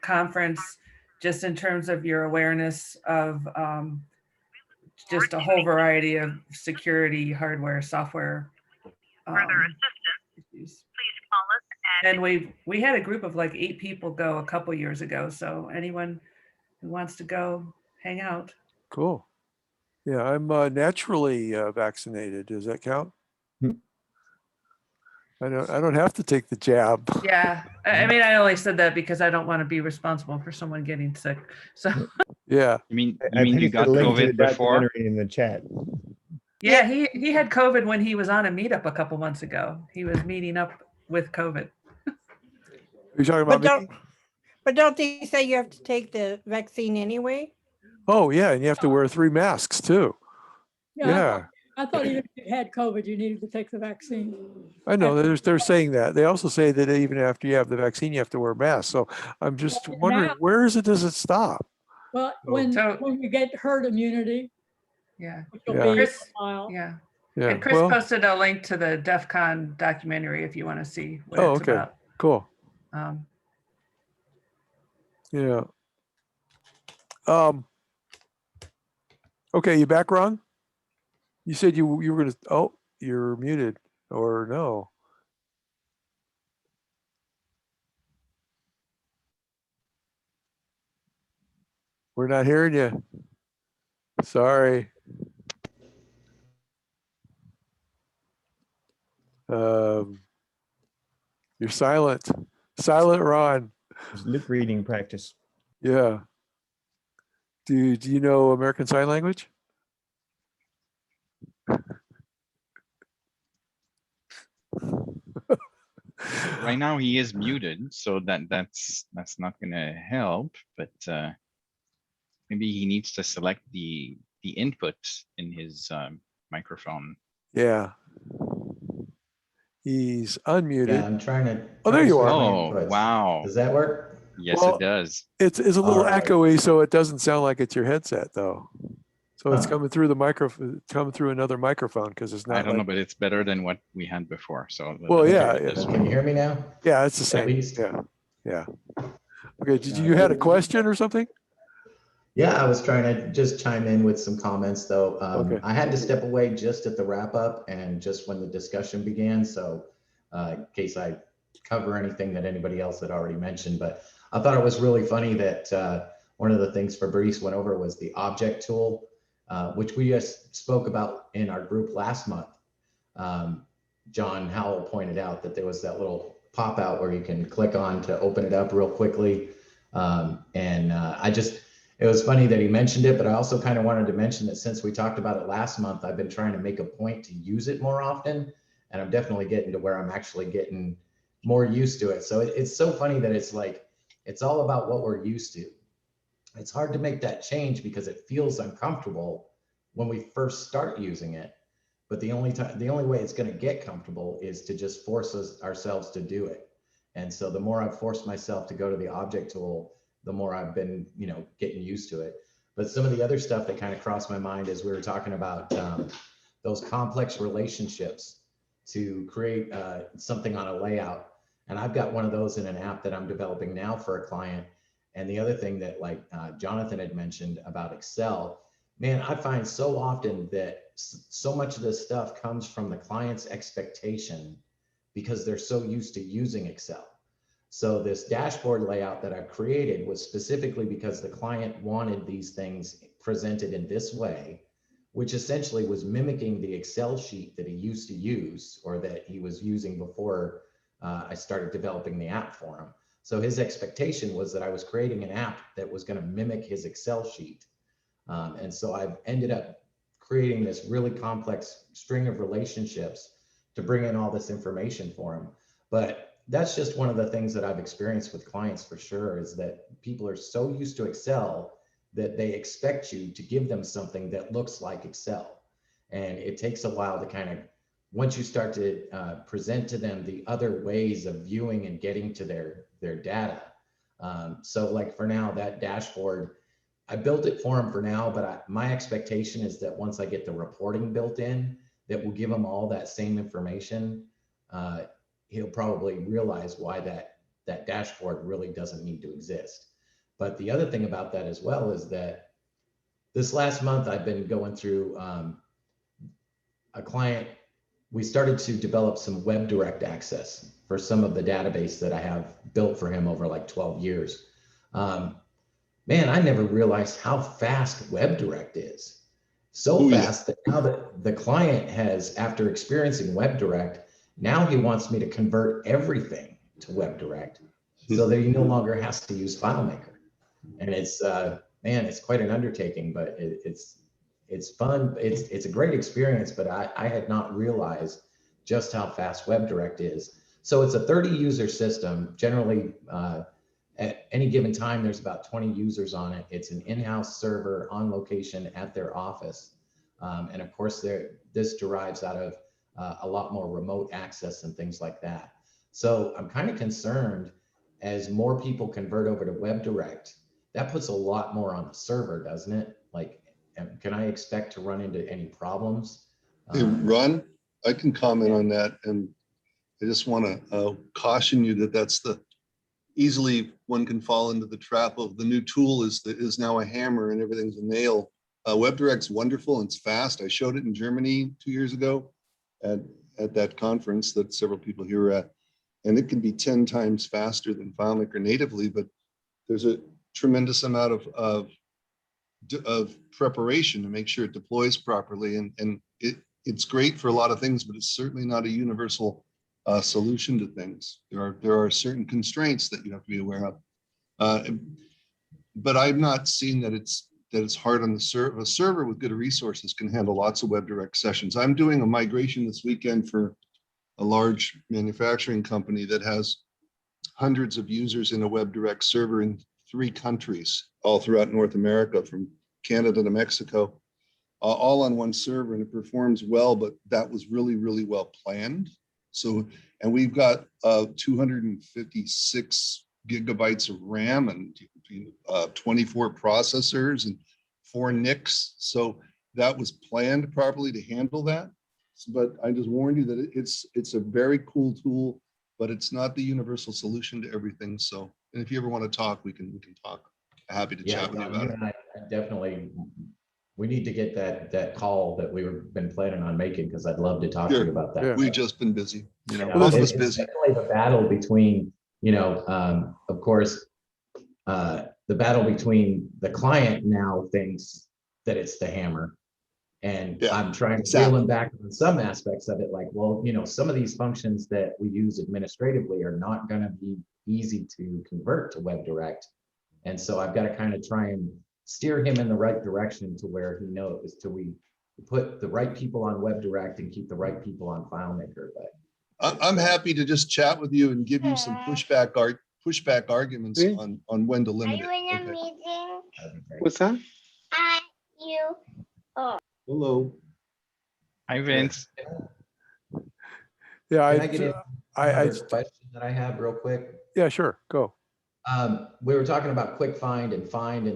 conference just in terms of your awareness of just a whole variety of security, hardware, software issues. And we had a group of like 8 people go a couple years ago. So anyone who wants to go hang out. Cool. Yeah, I'm naturally vaccinated. Does that count? I don't have to take the jab. Yeah, I mean, I only said that because I don't want to be responsible for someone getting sick. So Yeah. You mean I you pasted got a link to the COVID before? documentary in the chat. yeah, he had COVID when he was on a meetup a couple months ago. He was meeting up with COVID. You're talking But about me? don't they say you have to take the vaccine anyway? Oh, yeah, and you have to wear 3 masks too. Yeah. I thought even if you had COVID, you needed to take the vaccine. I know they're saying that. They also say that even after you have the vaccine, you have to wear a mask. So I'm just wondering, where does it stop? Well, Oh. when So- you get herd immunity, Yeah. which will Yeah. be Chris- a while. Yeah. Yeah. And Chris posted a link to the DEF CON documentary if you want to see what it's okay. about. Cool. Yeah. Okay, you back, Ron? You said you were gonna. Oh, you're muted, or no? We're not hearing you. Sorry. You're silent. Silent, Ron. It's lip reading practice. Yeah. Do you know American Sign Language? Right now he is muted, so that's not gonna help. But maybe he needs to select the input in his microphone. Yeah. He's unmuted. Yeah, I'm trying to. Oh, there you are. my Oh, inputs. wow. Does that work? Yes, Well, it does. It's a little All right. echoey, so it doesn't sound like it's your headset, though. So it's Huh. coming through the microphone, coming through another microphone because it's not. I don't know, like, but it's better than what we had before. So Well, let's yeah, try it this Well, way. can you hear me now? yeah, it's the At same. least? Yeah, yeah. Okay, did No, you had a good. question or something? Yeah, I was trying to just chime in with some comments though. Okay. I had to step away just at the wrap up and just when the discussion began. So in case I cover anything that anybody else had already mentioned, but I thought it was really funny that one of the things Fabrice went over was the object tool, which we just spoke about in our group last month. John Howell pointed out that there was that little pop out where you can click on to open it up real quickly. It was funny that he mentioned it, but I also kind of wanted to mention that since we talked about it last month, I've been trying to make a point to use it more often. And I'm definitely getting to where I'm actually getting more used to it. So it's so funny that it's like, it's all about what we're used to. It's hard to make that change because it feels uncomfortable when we first start using it. But the only way it's going to get comfortable is to just force ourselves to do it. And so the more I've forced myself to go to the object tool, the more I've been, getting used to it. But some of the other stuff that kind of crossed my mind as we were talking about those complex relationships to create something on a layout. And I've got one of those in an app that I'm developing now for a client. And the other thing that like Jonathan had mentioned about Excel, man, I find so often that so much of this stuff comes from the client's expectation because they're so used to using Excel. So this dashboard layout that I've created was specifically because the client wanted these things presented in this way, which essentially was mimicking the Excel sheet that he used to use or that he was using before I started developing the app for him. So his expectation was that I was creating an app that was going to mimic his Excel sheet. And so I've ended up creating this really complex string of relationships to bring in all this information for him. But that's just one of the things that I've experienced with clients for sure, is that people are so used to Excel that they expect you to give them something that looks like Excel. And it takes a while to kind of, once you start to present to them the other ways of viewing and getting to their data. So like for now, that dashboard, I built it for them for now, but my expectation is that once I get the reporting built in, that will give them all that same information. He'll probably realize why that dashboard really doesn't need to exist. But the other thing about that as well is that this last month I've been going through a client. We started to develop some web direct access for some of the database that I have built for him over like 12 years. Man, I never realized how fast web direct is. So fast that now that the client has, after experiencing web direct, now he wants me to convert everything to web direct so that he no longer has to use FileMaker. And it's, man, it's quite an undertaking, but it's fun. It's a great experience, but I had not realized just how fast web direct is. So it's a 30 user system. Generally, at any given time, there's about 20 users on it. It's an in-house server on location at their office. And of course, this derives out of a lot more remote access and things like that. So I'm kind of concerned as more people convert over to web direct, that puts a lot more on the server, doesn't it? Like, can I expect to run into any problems? Hey, Ron, I can comment on that. And I just want to caution you that that's easily one can fall into the trap of the new tool is now a hammer and everything's a nail. WebDirect's wonderful and it's fast. I showed it in Germany 2 years ago at that conference that several people here were at, and it can be 10 times faster than FileMaker natively, but there's a tremendous amount of preparation to make sure it deploys properly, and it's great for a lot of things, but it's certainly not a universal solution to things. There are certain constraints that you have to be aware of, but I've not seen that it's hard on the server. A server with good resources can handle lots of web direct sessions. I'm doing a migration this weekend for a large manufacturing company that has hundreds of users in a web direct server in 3 countries, all throughout North America, from Canada to Mexico, all on one server, and it performs well, but that was really, really well planned. So, and we've got 256 gigabytes of RAM and 24 processors and 4 NICs. So that was planned properly to handle that. But I just warned you that it's a very cool tool, but it's not the universal solution to everything. So, and if you ever want to talk, we can talk. Happy to chat with you about it. I definitely, we need to get that call that we've been planning on making, because I'd love to talk to you about that. Yeah. We've just been busy. You know, Well, both of us it's busy. definitely the battle between, of course, the battle between the client now thinks that it's the hammer. And Yeah, I'm trying to exactly. reel them back on some aspects of it, like, well, some of these functions that we use administratively are not going to be easy to convert to WebDirect. And so I've got to kind of try and steer him in the right direction to where he knows we put the right people on WebDirect and keep the right people on FileMaker. But I'm happy to just chat with you and give you some pushback arguments on when to limit it. Okay. What's that? Hello. Hi, Vince. Yeah, can I get in another question that I have real quick? Yeah, sure, go. We were talking about quick find and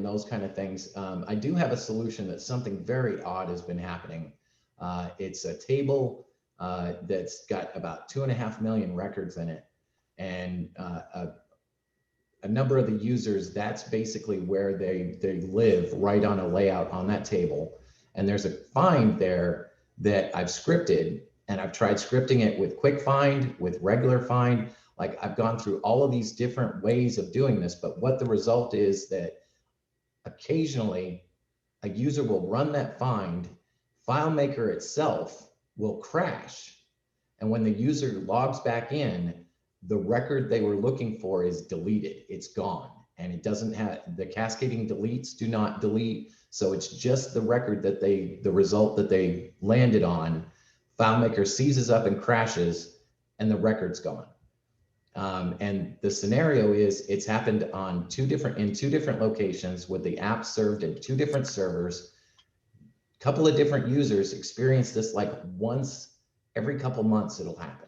those kind of things. I do have a solution that something very odd has been happening. It's a table that's got about 2.5 million records in it. And a number of the users, that's basically where they live, right on a layout on that table. And there's a find there that I've scripted, and I've tried scripting it with quick find, with regular find. Like, I've gone through all of these different ways of doing this, but what the result is that occasionally a user will run that find, FileMaker itself will crash. And when the user logs back in, the record they were looking for is deleted. It's gone. And it doesn't have, the cascading deletes do not delete. So it's just the record that the result that they landed on. FileMaker seizes up and crashes, and the record's gone. And the scenario is it's happened on in two different locations with the app served in 2 different servers. A couple of different users experience this like once every couple months it'll happen.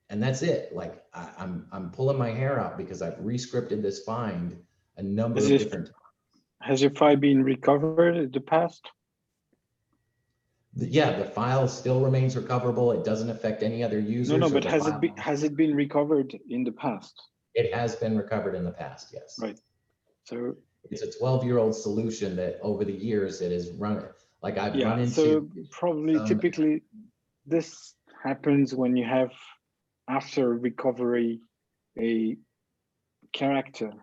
And that's it. Like, I'm pulling my hair out because I've re-scripted this find a number of different times. Has your file been recovered in the past? Yeah, the file still remains recoverable. It doesn't affect any other users. No, but has it been recovered in the past? It has been recovered in the past, yes. Right. So it's a 12-year-old solution that over the years it has run. Like, I've run into. So probably typically this happens when you have, after recovery, a character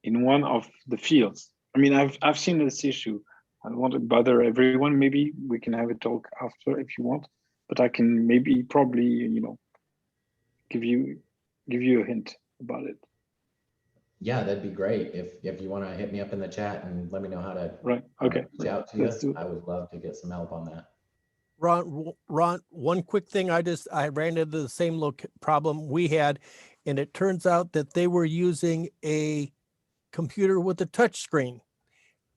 in one of the fields. I mean, I've seen this issue. I don't want to bother everyone. Maybe we can have a talk after if you want, but I can probably give you a hint about it. Yeah, that'd be great. If you want to hit me up in the chat and let me know how to reach out to you, I would love to get some help on that. Ron, one quick thing. I ran into the same problem we had, and it turns out that they were using a computer with a touch screen,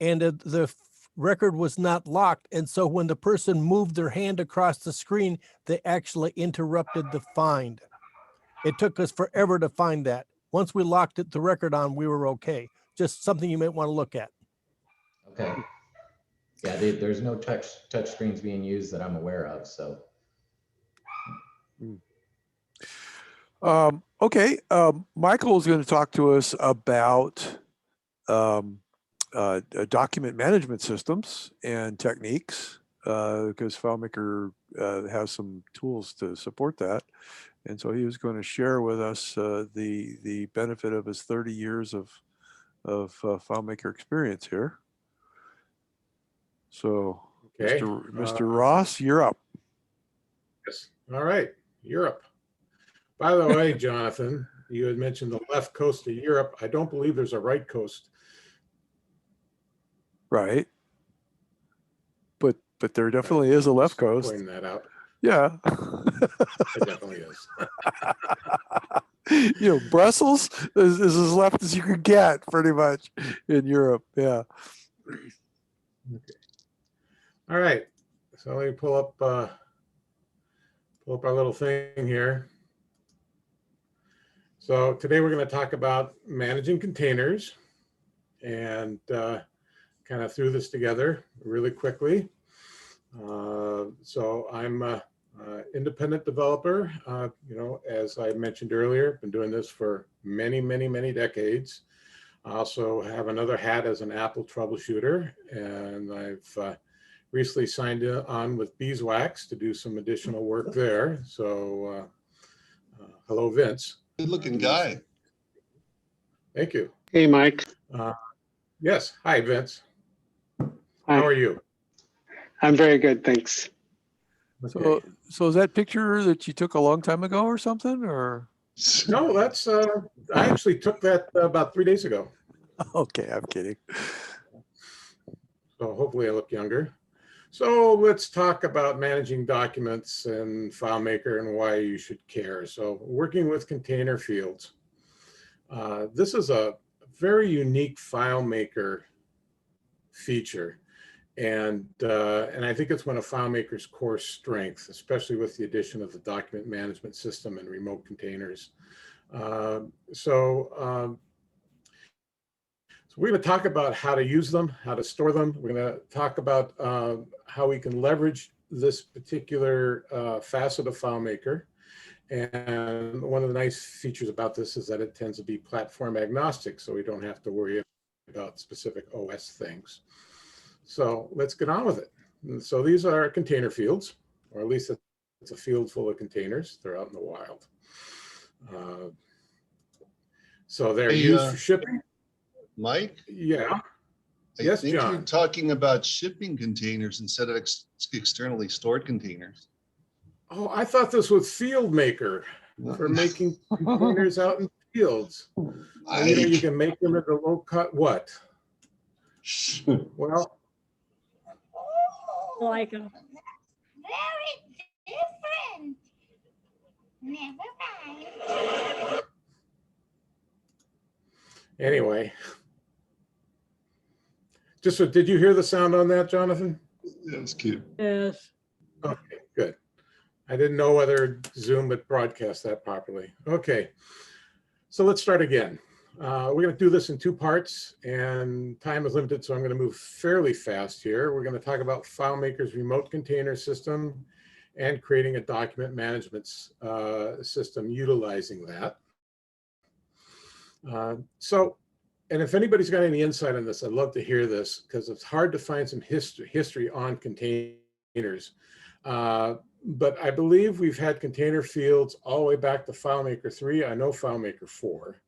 and the record was not locked. And so when the person moved their hand across the screen, they actually interrupted the find. It took us forever to find that. Once we locked the record on, we were okay. Just something you might want to look at. Okay. Yeah, there's no touch screens being used that I'm aware of. So. Okay. Michael is going to talk to us about document management systems and techniques, because FileMaker has some tools to support that. And so he was going to share with us the benefit of his 30 years of FileMaker experience here. So, Okay. Mr. Ross, you're up. Yes. All right. Europe. By the way, Jonathan, you had mentioned the left coast of Europe. I don't believe there's a right coast. Right. But there definitely is a left coast. Pointing that out. Yeah. It definitely is. Brussels is as left as you could get, pretty much, in Europe. Yeah. Okay. All right. So let me pull up Pull up our little thing here. So today we're going to talk about managing containers, and kind of threw this together really quickly. So I'm an independent developer. You know, as I mentioned earlier, been doing this for many, many, many decades. I also have another hat as an Apple troubleshooter, and I've recently signed on with Beeswax to do some additional work there. So hello, Vince. Good looking guy. Thank you. Hey, Mike. Yes. Hi, Vince. Hi. How are you? I'm very good, thanks. So, so is that picture that you took a long time ago or something, or? No, that's, I actually took that about 3 days ago. Okay, I'm kidding. So hopefully I look younger. So let's talk about managing documents in FileMaker and why you should care. So working with container fields. This is a very unique FileMaker feature. And I think it's one of FileMaker's core strengths, especially with the addition of the document management system and remote containers. So we're going to talk about how to use them, how to store them. We're going to talk about how we can leverage this particular facet of FileMaker. And one of the nice features about this is that it tends to be platform agnostic, so we don't have to worry about specific OS things. So let's get on with it. And so these are container fields, or at least it's a field full of containers. They're out in the wild. So they're used for shipping. Mike? Yeah. I Yes, think John. you're talking about shipping containers instead of externally stored containers. Oh, I thought this was FieldMaker for making containers out in fields. You know, you can make them at the low cut. What? Well, Like a, Very different. Never mind. anyway. Just so, did you hear the sound on that, Jonathan? That's cute. yes. Okay, good. I didn't know whether Zoom would broadcast that properly. Okay, so let's start again. We're going to do this in two parts, and time is limited, so I'm going to move fairly fast here. We're going to talk about FileMaker's remote container system and creating a document management system utilizing that. And if anybody's got any insight on this, I'd love to hear this, because it's hard to find some history on containers. But I believe we've had container fields all the way back to FileMaker 3. I know FileMaker 4.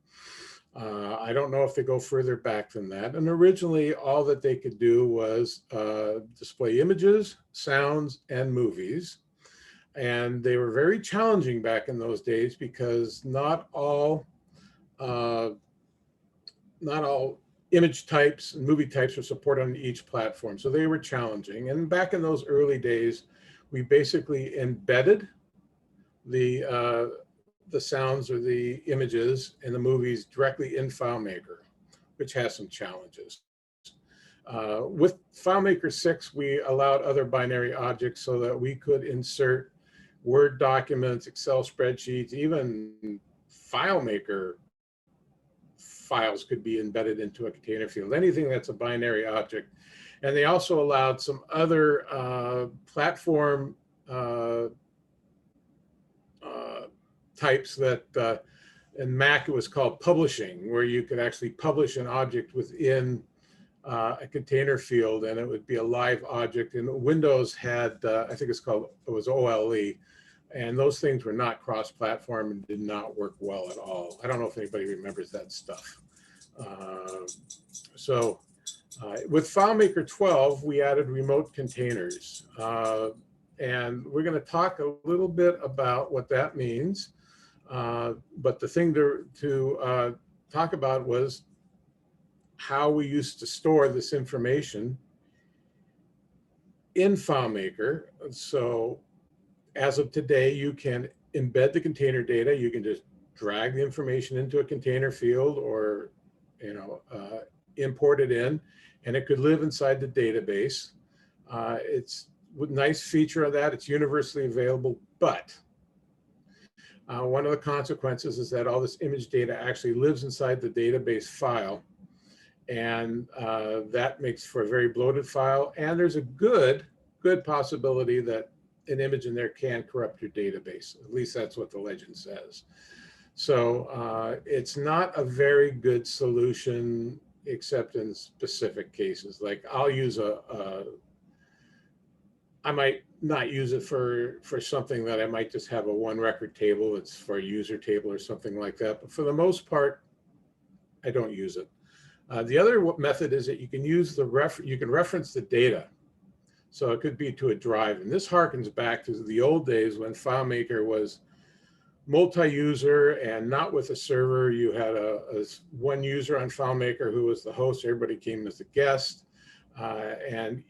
I don't know if they go further back than that. And originally, all that they could do was display images, sounds, and movies. And they were very challenging back in those days because not all image types and movie types are supported on each platform. So they were challenging. And back in those early days, we basically embedded the sounds or the images and the movies directly in FileMaker, which has some challenges. With FileMaker 6, we allowed other binary objects so that we could insert Word documents, Excel spreadsheets, even FileMaker files could be embedded into a container field, anything that's a binary object. And they also allowed some other platform types that in Mac it was called publishing, where you could actually publish an object within a container field and it would be a live object. And Windows had, I think it was OLE, and those things were not cross-platform and did not work well at all. I don't know if anybody remembers that stuff. With FileMaker 12, we added remote containers. And we're going to talk a little bit about what that means. But the thing to talk about was how we used to store this information in FileMaker. So as of today, you can embed the container data. You can just drag the information into a container field or import it in, and it could live inside the database. It's a nice feature of that. It's universally available, but One of the consequences is that all this image data actually lives inside the database file. And that makes for a very bloated file. And there's a good possibility that an image in there can corrupt your database. At least that's what the legend says. So it's not a very good solution, except in specific cases. Like I'll use I might not use it for something that I might just have a one record table. It's for a user table or something like that. But for the most part, I don't use it. The other method is that you can use you can reference the data. So it could be to a drive. And this harkens back to the old days when FileMaker was multi-user and not with a server. You had a one user on FileMaker who was the host. Everybody came as a guest. And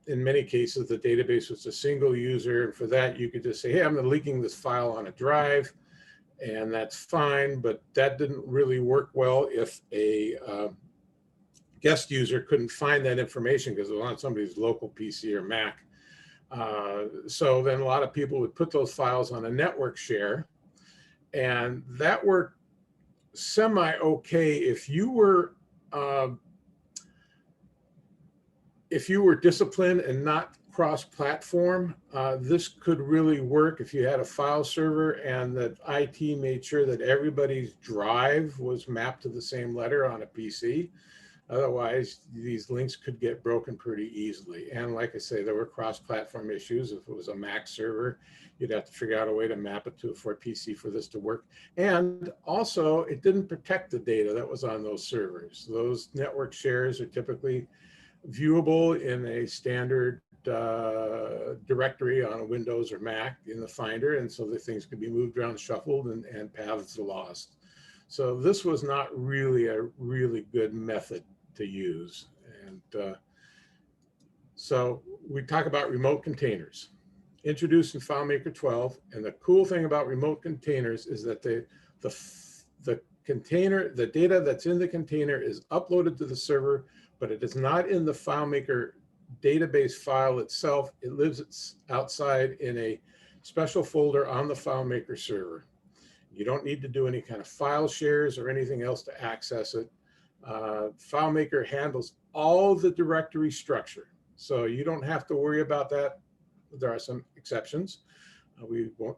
in many cases, the database was a single user. And for that, you could just say, hey, I'm leaking this file on a drive. And that's fine. But that didn't really work well if a guest user couldn't find that information because it was on somebody's local PC or Mac. So then a lot of people would put those files on a network share. And that worked semi-okay if you were disciplined and not cross-platform. This could really work if you had a file server and that IT made sure that everybody's drive was mapped to the same letter on a PC. Otherwise, these links could get broken pretty easily. And like I say, there were cross-platform issues. If it was a Mac server, you'd have to figure out a way to map it for a PC for this to work. And also, it didn't protect the data that was on those servers. Those network shares are typically viewable in a standard directory on a Windows or Mac in the Finder. And so the things could be moved around, shuffled, and paths lost. So this was not really a really good method to use. And so we talk about remote containers introduced in FileMaker 12. And the cool thing about remote containers is that the data that's in the container is uploaded to the server, but it is not in the FileMaker database file itself. It lives outside in a special folder on the FileMaker server. You don't need to do any kind of file shares or anything else to access it. FileMaker handles all the directory structure. So you don't have to worry about that. There are some exceptions. We won't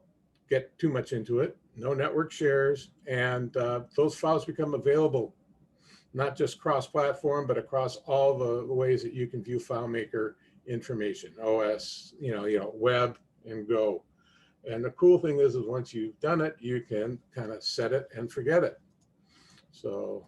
get too much into it. No network shares. And those files become available, not just cross-platform, but across all the ways that you can view FileMaker information, OS, web, and Go. And the cool thing is once you've done it, you can kind of set it and forget it. So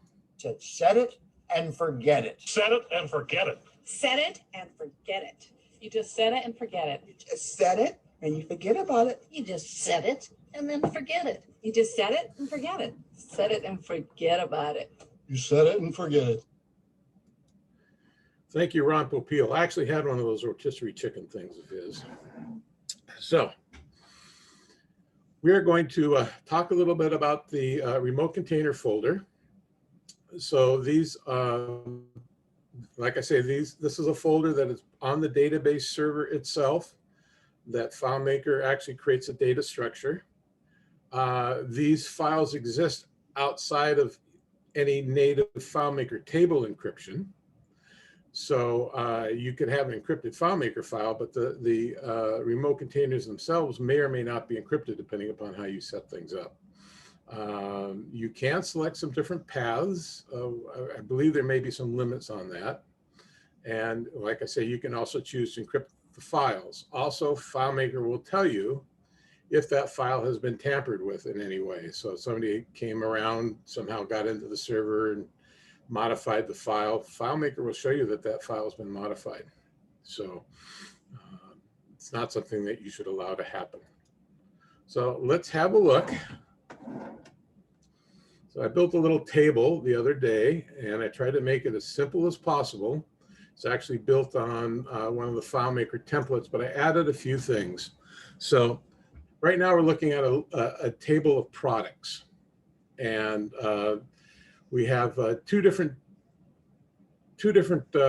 set it and forget it. Set it and forget it. Set it and forget it. You just set it and forget it. You just set it and you forget about it. You just set it and then forget it. You just set it and forget it. Set it and forget about it. You set it and forget it. Thank you, Ron Popeil. I actually had one of those rotisserie chicken things of his. So we are going to talk a little bit about the remote container folder. So these, like I say, this is a folder that is on the database server itself that FileMaker actually creates a data structure. These files exist outside of any native FileMaker table encryption. So you could have an encrypted FileMaker file, but the remote containers themselves may or may not be encrypted depending upon how you set things up. You can select some different paths. I believe there may be some limits on that. And like I say, you can also choose to encrypt the files. Also, FileMaker will tell you if that file has been tampered with in any way. So if somebody came around, somehow got into the server and modified the file, FileMaker will show you that that file has been modified. So it's not something that you should allow to happen. So let's have a look. So I built a little table the other day and I tried to make it as simple as possible. It's actually built on one of the FileMaker templates, but I added a few things. So right now we're looking at a table of products, and we have two different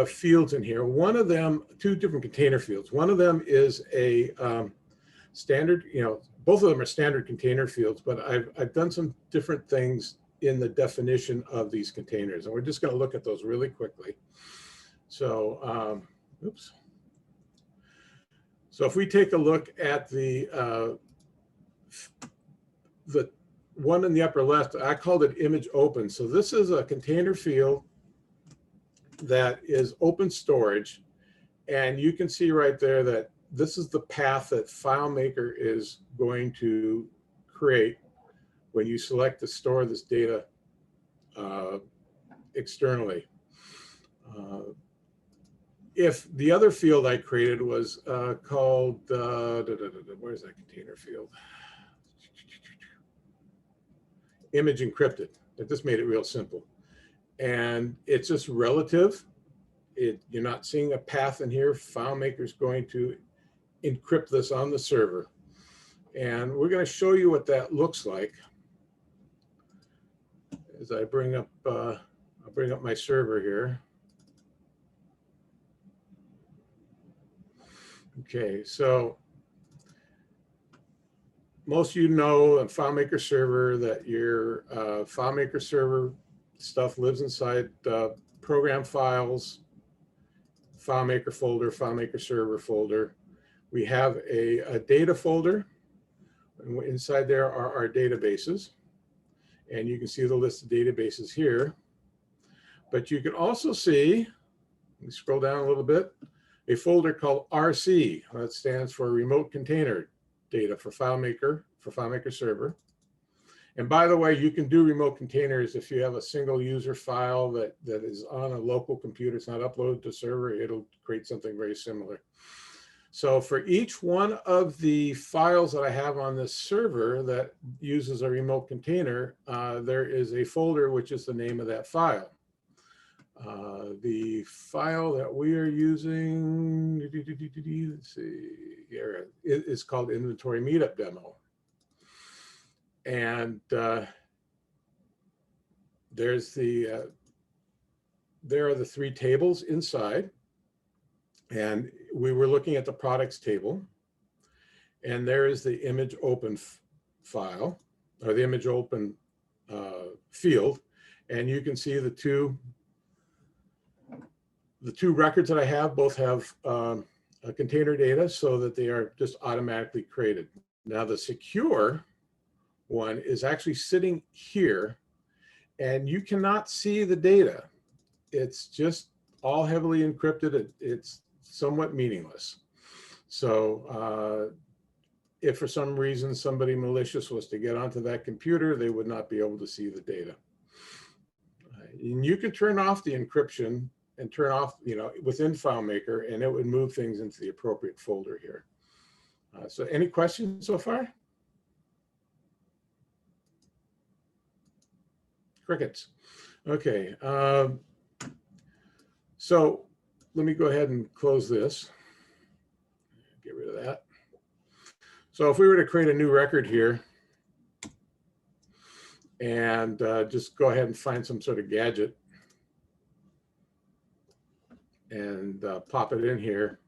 fields in here. One of them, two different container fields. One of them is a standard, both of them are standard container fields, but I've done some different things in the definition of these containers, and we're just going to look at those really quickly. So, oops. So if we take a look at the one in the upper left, I called it image open. So this is a container field that is open storage. And you can see right there that this is the path that FileMaker is going to create when you select to store this data externally. If the other field I created was called, where's that container field? Image encrypted. That just made it real simple. And it's just relative. You're not seeing a path in here. FileMaker is going to encrypt this on the server. And we're going to show you what that looks like as I bring up, I'll bring up my server here. Okay, so most of you know on FileMaker server that your FileMaker server stuff lives inside program files, FileMaker folder, FileMaker server folder. We have a data folder, and inside there are our databases. And you can see the list of databases here. But you can also see, let me scroll down a little bit, a folder called RC. That stands for Remote Container Data for FileMaker server. And by the way, you can do remote containers if you have a single user file that is on a local computer. It's not uploaded to server. It'll create something very similar. So for each one of the files that I have on this server that uses a remote container, there is a folder which is the name of that file. The file that we are using, let's see, here, it is called Inventory Meetup Demo. And there's the, there are the three tables inside. And we were looking at the products table. And there is the image open file, or the image open field. And you can see the two records that I have both have container data so that they are just automatically created. Now the secure one is actually sitting here and you cannot see the data. It's just all heavily encrypted. It's somewhat meaningless. So if for some reason somebody malicious was to get onto that computer, they would not be able to see the data. And you can turn off the encryption and turn off, within FileMaker, and it would move things into the appropriate folder here. So any questions so far? Crickets. Okay. So let me go ahead and close this. Get rid of that. So if we were to create a new record here and just go ahead and find some sort of gadget and pop it in here,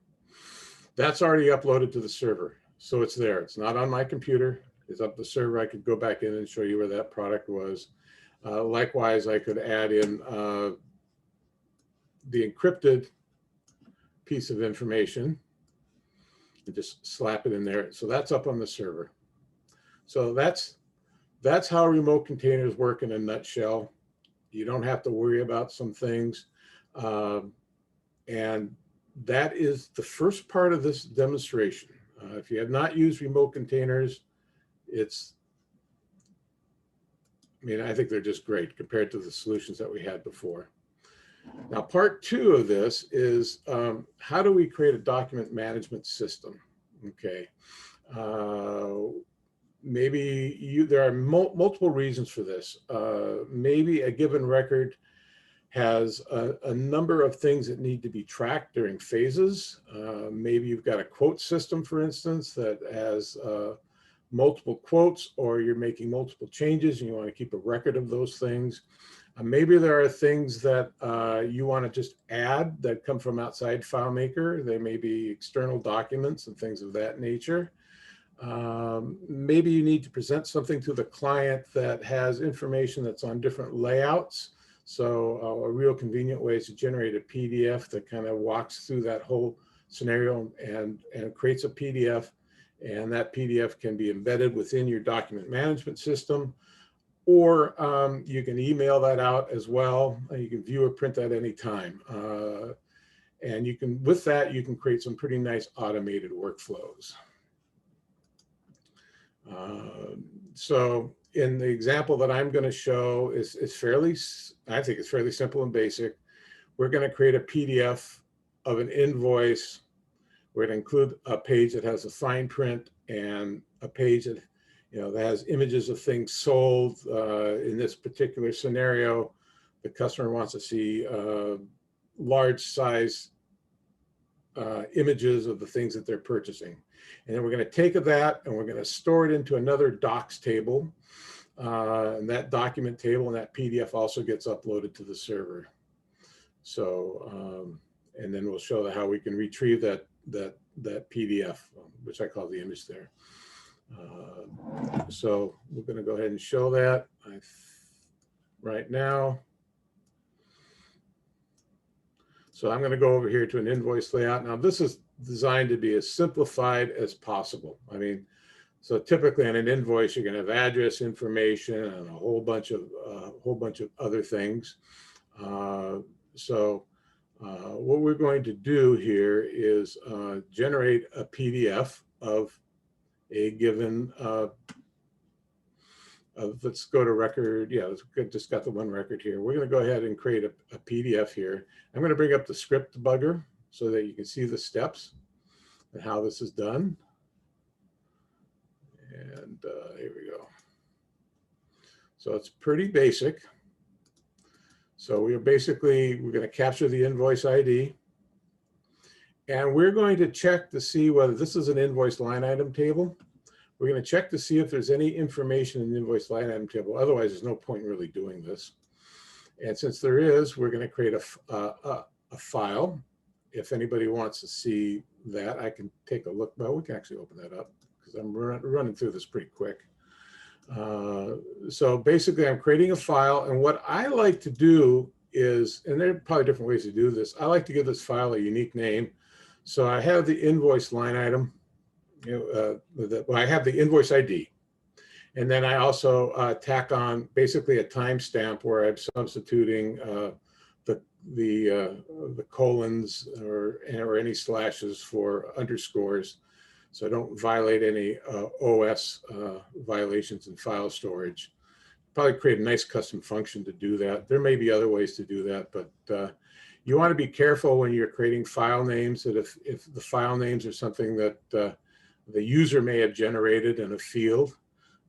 that's already uploaded to the server. So it's there. It's not on my computer. It's up the server. I could go back in and show you where that product was. Likewise, I could add in the encrypted piece of information and just slap it in there. So that's up on the server. So that's how remote containers work in a nutshell. You don't have to worry about some things. And that is the first part of this demonstration. If you have not used remote containers, I think they're just great compared to the solutions that we had before. Now, part two of this is how do we create a document management system? Okay. Maybe there are multiple reasons for this. Maybe a given record has a number of things that need to be tracked during phases. Maybe you've got a quote system, for instance, that has multiple quotes, or you're making multiple changes and you want to keep a record of those things. Maybe there are things that you want to just add that come from outside FileMaker. They may be external documents and things of that nature. Maybe you need to present something to the client that has information that's on different layouts. So a real convenient way is to generate a PDF that kind of walks through that whole scenario and creates a PDF. And that PDF can be embedded within your document management system, or you can email that out as well. You can view or print that anytime. And you can, with that, you can create some pretty nice automated workflows. So in the example that I'm going to show is fairly, I think it's fairly simple and basic. We're going to create a PDF of an invoice. We're going to include a page that has a fine print and a page that, that has images of things sold. In this particular scenario, the customer wants to see large size images of the things that they're purchasing. And then we're going to take that and we're going to store it into another docs table. And that document table and that PDF also gets uploaded to the server. So, and then we'll show how we can retrieve that PDF, which I call the image there. So we're going to go ahead and show that right now. So I'm going to go over here to an invoice layout. Now this is designed to be as simplified as possible. I mean, so typically on an invoice, you're going to have address information and a whole bunch of other things. What we're going to do here is generate a PDF of a given, let's go to record. Yeah, just got the one record here. We're going to go ahead and create a PDF here. I'm going to bring up the script debugger so that you can see the steps and how this is done. And here we go. So it's pretty basic. So we're going to capture the invoice ID. And we're going to check to see whether this is an invoice line item table. We're going to check to see if there's any information in the invoice line item table. Otherwise, there's no point in really doing this. And since there is, we're going to create a file. If anybody wants to see that, I can take a look. Well, we can actually open that up because I'm running through this pretty quick. So basically, I'm creating a file. And what I like to do is, and there are probably different ways to do this, I like to give this file a unique name. So I have the invoice line item. I have the invoice ID. And then I also tack on basically a timestamp where I'm substituting the colons or any slashes for underscores, so I don't violate any OS violations in file storage. Probably create a nice custom function to do that. There may be other ways to do that, but you want to be careful when you're creating file names that if the file names are something that the user may have generated in a field,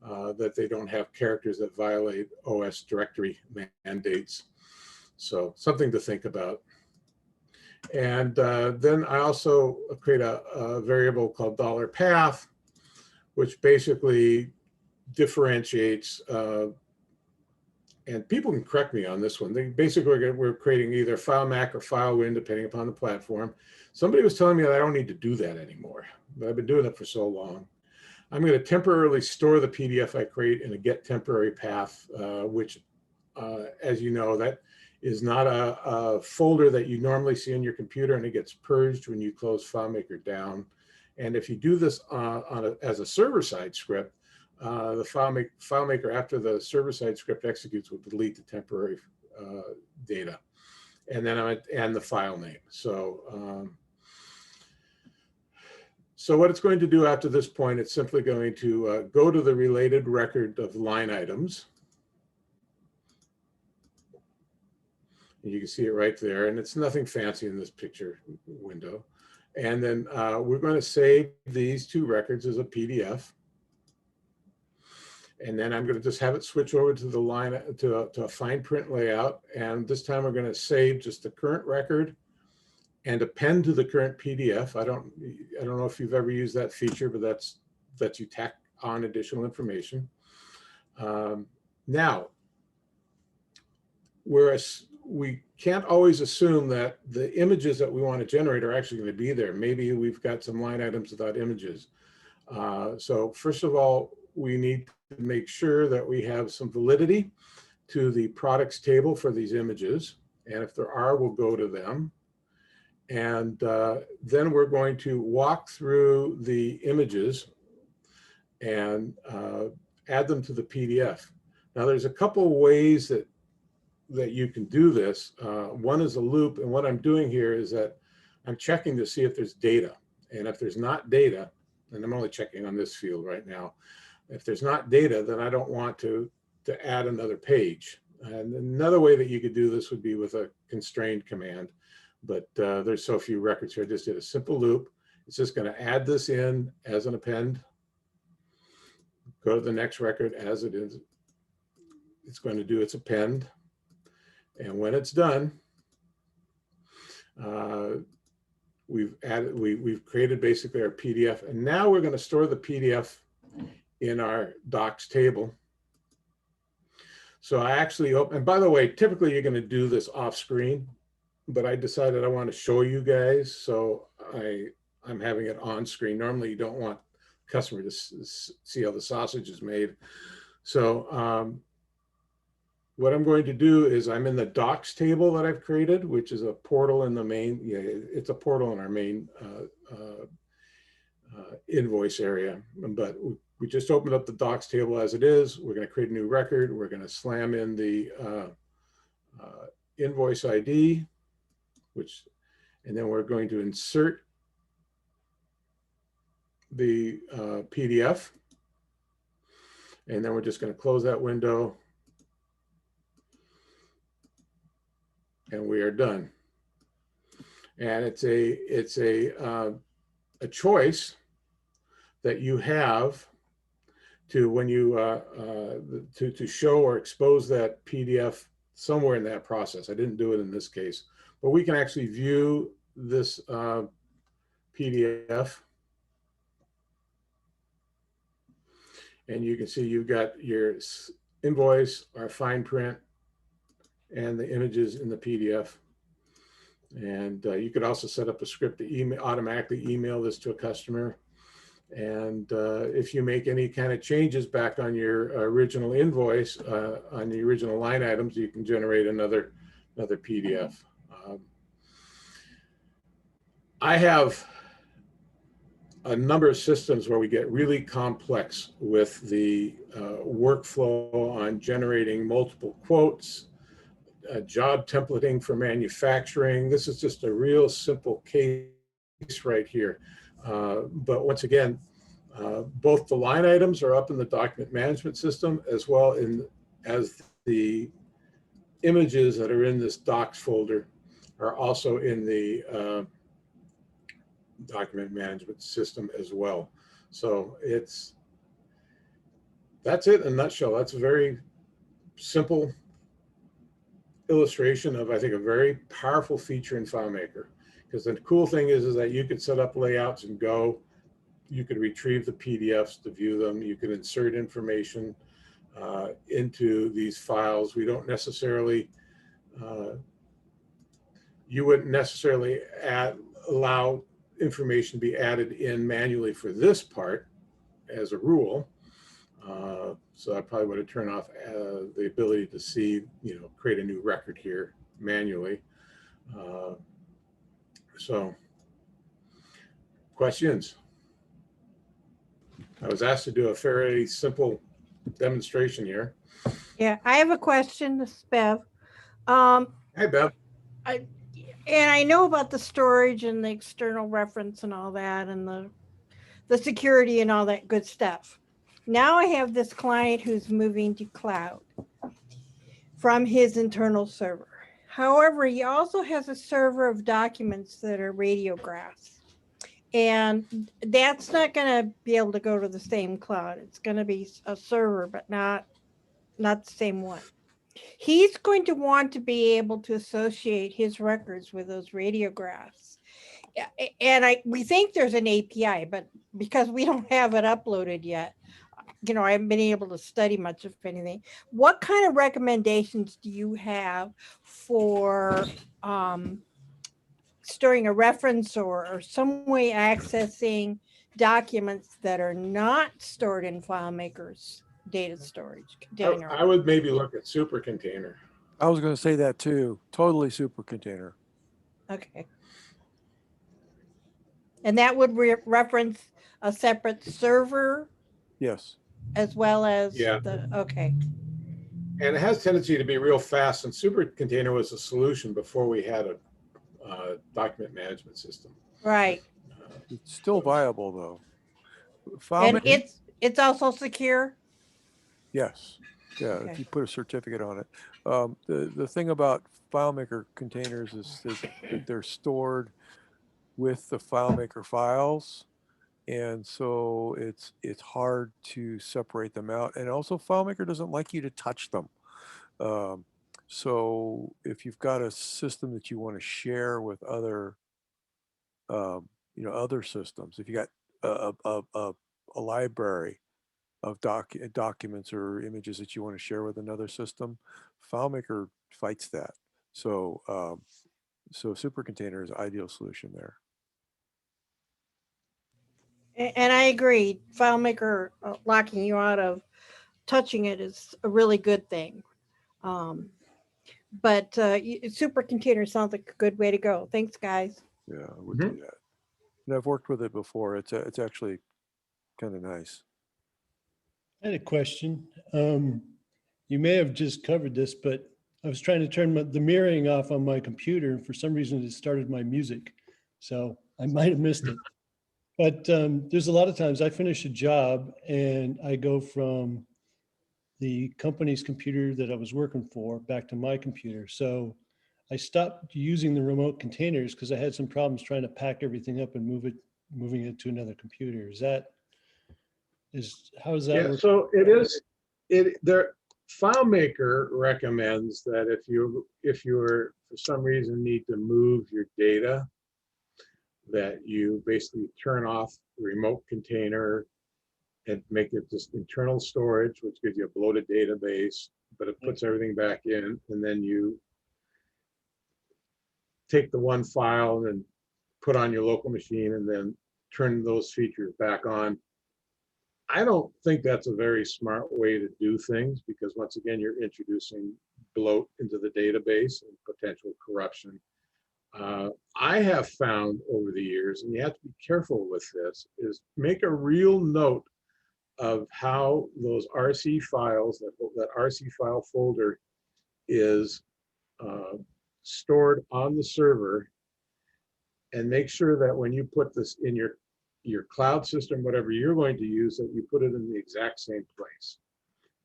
that they don't have characters that violate OS directory mandates. So something to think about. And then I also create a variable called $path, which basically differentiates, and people can correct me on this one. We're creating either FileMaker or FileWin, depending upon the platform. Somebody was telling me that I don't need to do that anymore, but I've been doing it for so long. I'm going to temporarily store the PDF I create in a get temporary path, which, as you know, that is not a folder that you normally see on your computer, and it gets purged when you close FileMaker down. And if you do this as a server-side script, the FileMaker, after the server-side script executes, will delete the temporary data, and then and the file name. So what it's going to do after this point, it's simply going to go to the related record of line items. And you can see it right there, and it's nothing fancy in this picture window. And then we're going to save these two records as a PDF. And then I'm going to just have it switch over to the line to a fine print layout. And this time we're going to save just the current record and append to the current PDF. I don't know if you've ever used that feature, but that's you tack on additional information. Now, whereas we can't always assume that the images that we want to generate are actually going to be there. Maybe we've got some line items without images. So first of all, we need to make sure that we have some validity to the products table for these images. And if there are, we'll go to them. And then we're going to walk through the images and add them to the PDF. Now there's a couple of ways that you can do this. One is a loop, and what I'm doing here is that I'm checking to see if there's data. And if there's not data, and I'm only checking on this field right now, if there's not data, then I don't want to add another page. And another way that you could do this would be with a constrained command, but there's so few records here. I just did a simple loop. It's just going to add this in as an append. Go to the next record as it is. It's going to do its append. And when it's done, we've created basically our PDF, and now we're going to store the PDF in our docs table. So I actually open, and by the way, typically you're going to do this off screen, but I decided I want to show you guys, so I'm having it on screen. Normally you don't want the customer to see how the sausage is made. So what I'm going to do is I'm in the docs table that I've created, which is a portal in the main, it's a portal in our main invoice area. But we just opened up the docs table as it is. We're going to create a new record. We're going to slam in the invoice ID, and then we're going to insert the PDF. And then we're just going to close that window. And we are done. And it's a choice that you have to, when you to show or expose that PDF somewhere in that process. I didn't do it in this case, but we can actually view this PDF, and you can see you've got your invoice, our fine print, and the images in the PDF. And you could also set up a script to automatically email this to a customer. And if you make any kind of changes back on your original invoice, on the original line items, you can generate another PDF. I have a number of systems where we get really complex with the workflow on generating multiple quotes, job templating for manufacturing. This is just a real simple case right here. But once again, both the line items are up in the document management system, as well as the images that are in this docs folder are also in the document management system as well. So that's it in a nutshell. That's a very simple illustration of, I think, a very powerful feature in FileMaker. Because the cool thing is that you could set up layouts and go. You could retrieve the PDFs to view them. You could insert information into these files. We don't necessarily, you wouldn't necessarily allow information to be added in manually for this part as a rule. So I probably would have turned off the ability to see, create a new record here manually. So, questions? I was asked to do a fairly simple demonstration here. Yeah, I have a question. This is Bev. Hey, Bev. And I know about the storage and the external reference and all that, and the security and all that good stuff. Now I have this client who's moving to cloud from his internal server. However, he also has a server of documents that are radiographs. And that's not going to be able to go to the same cloud. It's going to be a server, but not the same one. He's going to want to be able to associate his records with those radiographs. And we think there's an API, but because we don't have it uploaded yet, I haven't been able to study much of anything. What kind of recommendations do you have for storing a reference or some way accessing documents that are not stored in FileMaker's data storage container. I would maybe look at super container. I was going to say that too. Totally super container. Okay. And that would reference a separate server Yes. as well as Yeah. okay. And it has tendency to be real fast. And super container was a solution before we had a document management system. Right. It's still viable though. And it's also secure. Yes. Yeah. Okay. If you put a certificate on it. The thing about FileMaker containers is that they're stored with the FileMaker files. And so it's hard to separate them out. And also FileMaker doesn't like you to touch them. So if you've got a system that you want to share with other, other systems, if you got a library of documents or images that you want to share with another system, FileMaker fights that. So so super container is an ideal solution there. And I agree, FileMaker locking you out of touching it is a really good thing. But super container sounds like a good way to go. Thanks, guys. Yeah, I would do that. And I've worked with it before. It's actually kind of nice. I had a question. You may have just covered this, but I was trying to turn the mirroring off on my computer. For some reason, it started my music. So I might have missed it. But there's a lot of times I finish a job and I go from the company's computer that I was working for back to my computer. So I stopped using the remote containers because I had some problems trying to pack everything up and moving it to another computer. How does that work? So FileMaker recommends that if you for some reason need to move your data, that you basically turn off the remote container and make it just internal storage, which gives you a bloated database, but it puts everything back in, and then you take the one file and put on your local machine and then turn those features back on. I don't think that's a very smart way to do things, because once again, you're introducing bloat into the database and potential corruption. I have found over the years, and you have to be careful with this, is make a real note of how those RC files, that RC file folder is stored on the server, and make sure that when you put this in your cloud system, whatever you're going to use, that you put it in the exact same place,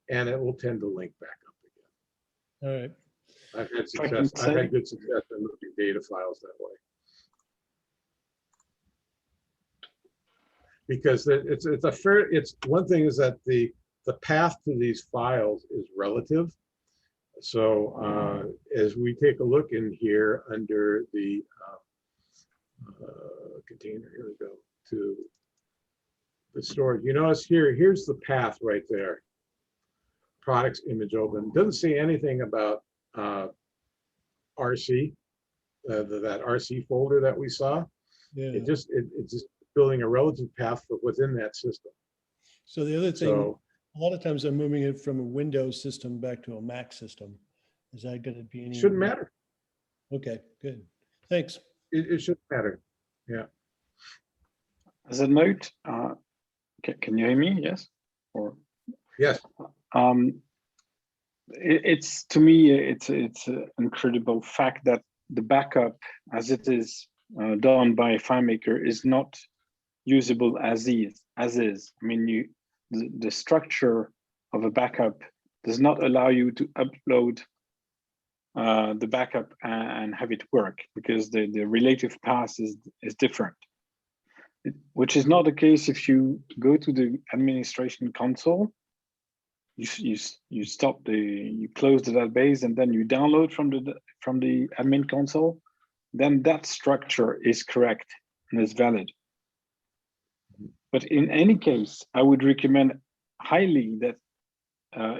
and it will tend to link back up again. All right. I've had success. I've had good success in moving data files that way. Because it's one thing is that the path to these files is relative. So as we take a look in here under the container, here we go, to the storage. You notice here's the path right there. Products image open. Doesn't say anything about RC, that RC folder that we saw. Yeah. It's just building a relative path within that system. So the other thing, a lot of times I'm moving it from a Windows system back to a Mac system. Is that going to be any? Shouldn't matter. Okay, good. Thanks. It shouldn't matter. Yeah. As a note, can you hear me? Yes. Or yes. It's to me, it's an incredible fact that the backup, as it is done by FileMaker, is not usable as is. I mean, the structure of a backup does not allow you to upload the backup and have it work, because the relative path is different. Which is not the case if you go to the administration console. You close the database and then you download from the admin console. Then that structure is correct and is valid. But in any case, I would recommend highly that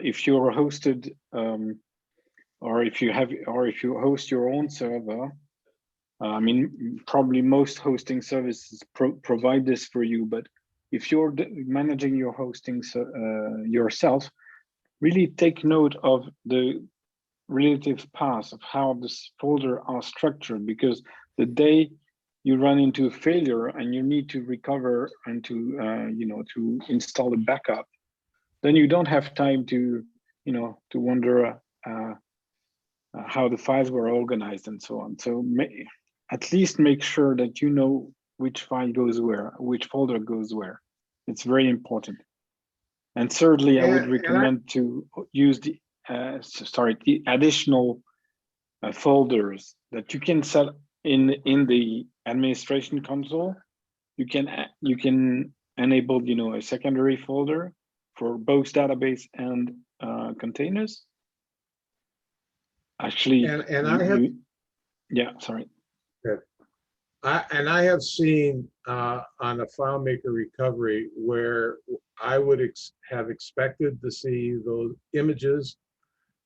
if you're hosted or if you host your own server, I mean, probably most hosting services provide this for you, but if you're managing your hosting yourself, really take note of the relative paths of how this folder are structured, because the day you run into a failure and you need to recover and to to install a backup, then you don't have time to to wonder how the files were organized and so on. So at least make sure that you know which file goes where, which folder goes where. It's very important. And thirdly, I would recommend to use the additional folders that you can set in the administration console. You can enable a secondary folder for both database and containers. Actually, and I have sorry. Good. I have seen on a FileMaker recovery where I would have expected to see those images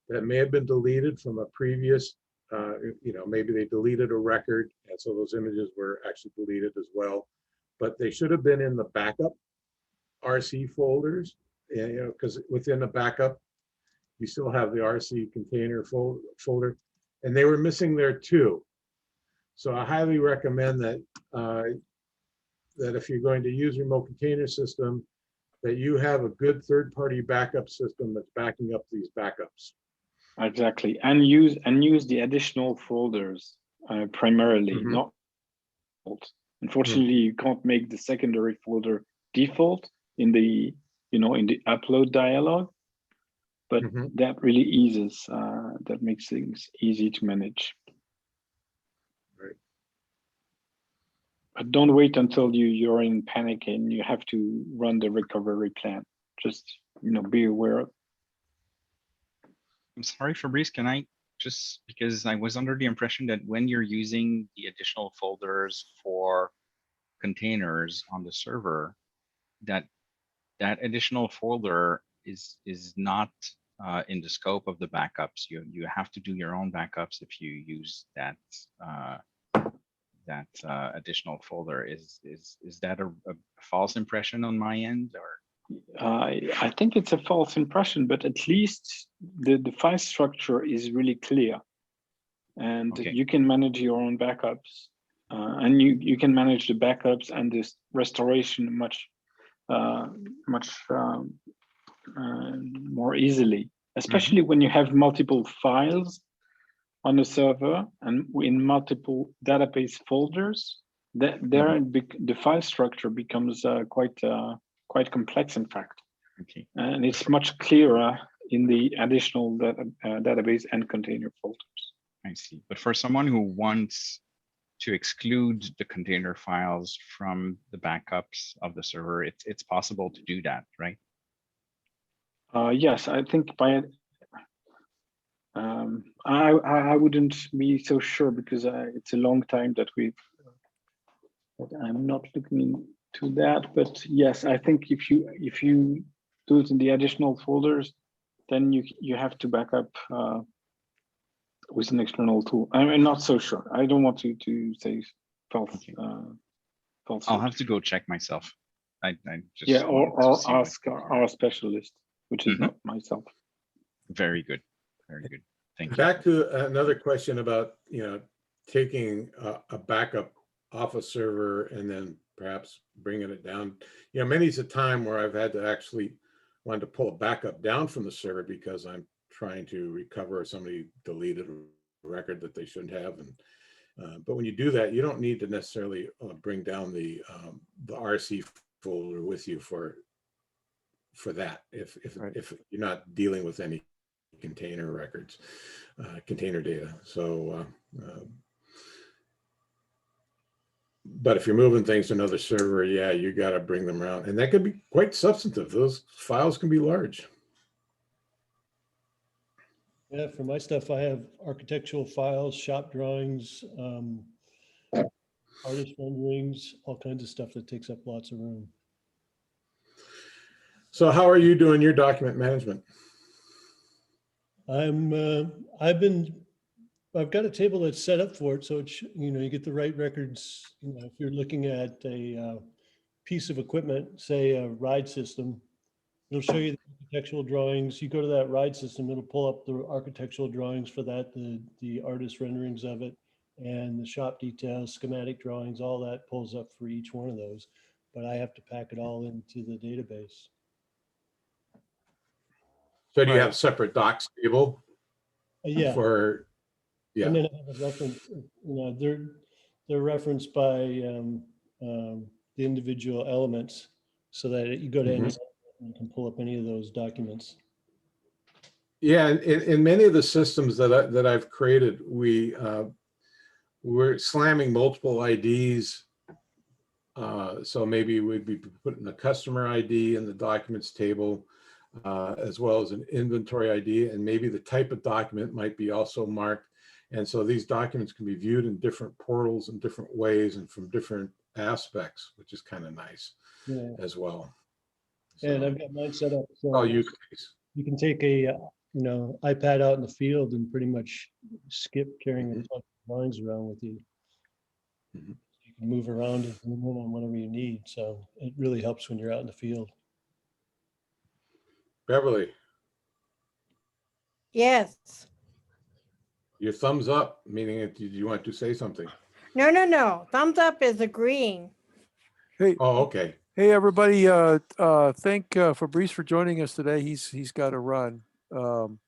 that may have been deleted from a previous, maybe they deleted a record, and so those images were actually deleted as well. But they should have been in the backup RC folders, because within the backup, you still have the RC container folder, and they were missing there too. So I highly recommend that that if you're going to use remote container system, that you have a good third-party backup system that's backing up these backups. Exactly, and use the additional folders primarily, not default. Unfortunately, you can't make the secondary folder default in the in the upload dialog, but that really eases that makes things easy to manage. Right. But don't wait until you're in panic and you have to run the recovery plan. Just be aware of. I'm sorry, Fabrice, can I just, because I was under the impression that when you're using the additional folders for containers on the server, that additional folder is not in the scope of the backups. You have to do your own backups if you use that additional folder. Is that a false impression on my end, or? I think it's a false impression, but at least the file structure is really clear, and you can manage your own backups, and you can manage the backups and this restoration much more easily, especially when you have multiple files on the server and in multiple database folders. The file structure becomes quite complex, in fact. Okay. And it's much clearer in the additional database and container folders. I see. But for someone who wants to exclude the container files from the backups of the server, it's possible to do that, right? Yes, I think by I wouldn't be so sure, because it's a long time that I'm not looking into that. But yes, I think if you do it in the additional folders, then you have to back up with an external tool. I'm not so sure. I don't want to say false. False. I'll have to go check myself. I just or ask our specialist, which is not myself. Very good. Very good. Thank you. Back to another question about taking a backup off a server and then perhaps bringing it down. Many's a time where I've had to actually want to pull a backup down from the server because I'm trying to recover somebody deleted a record that they shouldn't have. And but when you do that, you don't need to necessarily bring down the RC folder with you for that if you're not dealing with any container records, container data. So but if you're moving things to another server, yeah, you got to bring them around, and that could be quite substantive. Those files can be large. Yeah, for my stuff, I have architectural files, shop drawings, artist renderings, all kinds of stuff that takes up lots of room. So how are you doing your document management? I've got a table that's set up for it, so it's, you get the right records. If you're looking at a piece of equipment, say a ride system, it'll show you the architectural drawings. You go to that ride system, it'll pull up the architectural drawings for that, the artist renderings of it, and the shop details, schematic drawings, all that pulls up for each one of those. But I have to pack it all into the database. So do you Right. have separate docs table Yeah. for, yeah, And then I have a reference, they're referenced by the individual elements so that you go to any, Mhm. you can pull up any of those documents. yeah. In many of the systems that I've created, we're slamming multiple IDs. So maybe we'd be putting a customer ID in the documents table, as well as an inventory ID, and maybe the type of document might be also marked. And so these documents can be viewed in different portals in different ways and from different aspects, which is kind of nice as well. And I've got mine set up so I'll use these. you can take a iPad out in the field and pretty much skip carrying a bunch of drawings around with you. Mhm. You can move around and zoom in on whatever you need. So it really helps when you're out in the field. Beverly, Yes. your thumbs up, meaning that you want to say something. No, no, no. Thumbs up is agreeing. Hey, Oh, okay. hey, everybody! Thank Fabrice for joining us today. He's got to run. So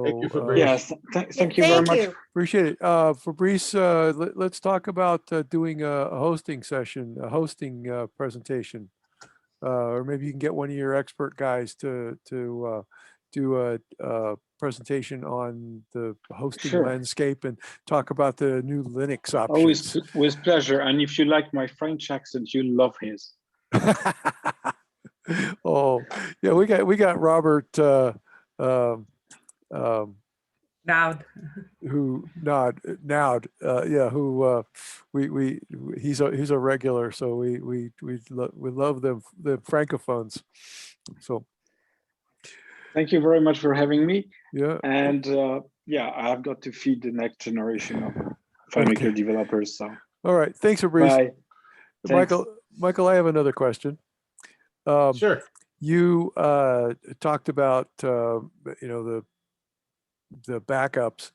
Thank you, Fabrice. Yes, thank you very Thank much. you. appreciate it. Fabrice, let's talk about doing a hosting session, a hosting presentation, or maybe you can get one of your expert guys to do a presentation on the hosting Sure. landscape and talk about the new Linux Always options. with pleasure. And if you like my French accent, you'll love his. Oh, yeah, we got Robert Now, who Nowd, yeah, who he's a regular, so we love them, the francophones. So Thank you very much for having me. yeah, And yeah, I've got to feed the next generation of FileMaker Okay. developers. So all right, thanks, Fabrice. bye. Thanks. Michael, I have another question. Sure. You talked about the backups.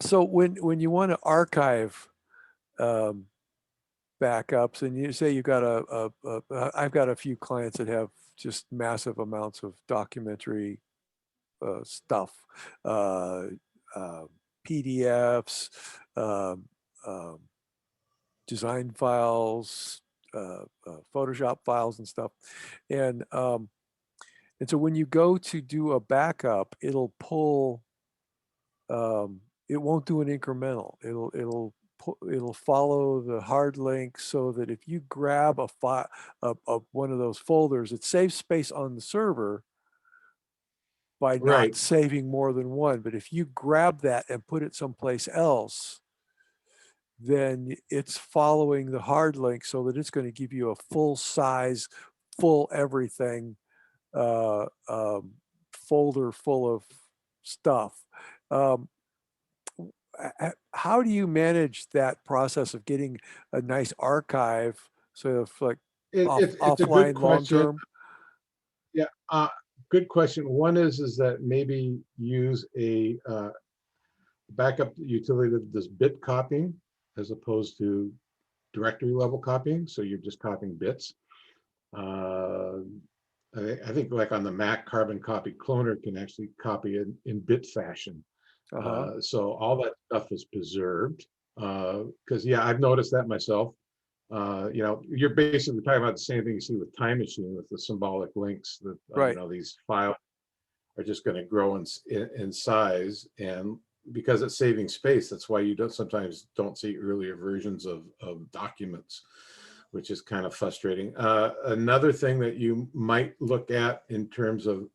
So when you want to archive backups, and you say you got I've got a few clients that have just massive amounts of documentary stuff, PDFs, design files, Photoshop files and stuff. And so when you go to do a backup, it'll pull, it won't do an incremental. It'll follow the hard link so that if you grab a file of one of those folders, it saves space on the server by not Right. saving more than one. But if you grab that and put it someplace else, then it's following the hard link so that it's going to give you a full size, full everything folder full of stuff. How do you manage that process of getting a nice archive, sort of like It's a good offline, long question. term? Yeah, good question. One is that maybe use a backup utility that does bit copying as opposed to directory level copying. So you're just copying bits. I think like on the Mac, Carbon Copy Cloner can actually copy it in bit fashion. So all that stuff is preserved. Because yeah, I've noticed that myself. You're basically talking about the same thing you see with Time Machine with the symbolic links that Right. These files are just going to grow in size, and because it's saving space, that's why you sometimes don't see earlier versions of documents, which is kind of frustrating. Another thing that you might look at in terms of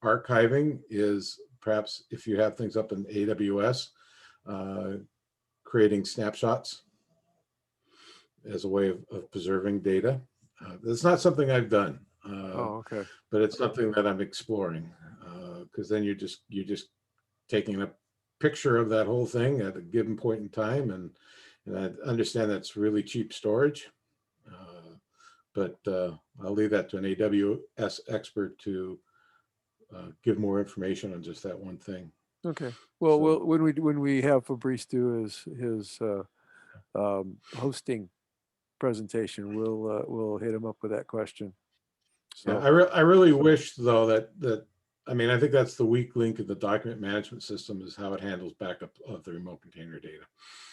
archiving is perhaps if you have things up in AWS, creating snapshots as a way of preserving data. That's not something I've done, Okay. but it's something that I'm exploring, because then you're just taking a picture of that whole thing at a given point in time, and I understand that's really cheap storage. but I'll leave that to an AWS expert to give more information on just that one thing. Okay. Well, So- when we have Fabrice do his hosting presentation, we'll hit him up with that question. So Yeah, I really wish though that I mean, I think that's the weak link in the document management system is how it handles backup of the remote container data.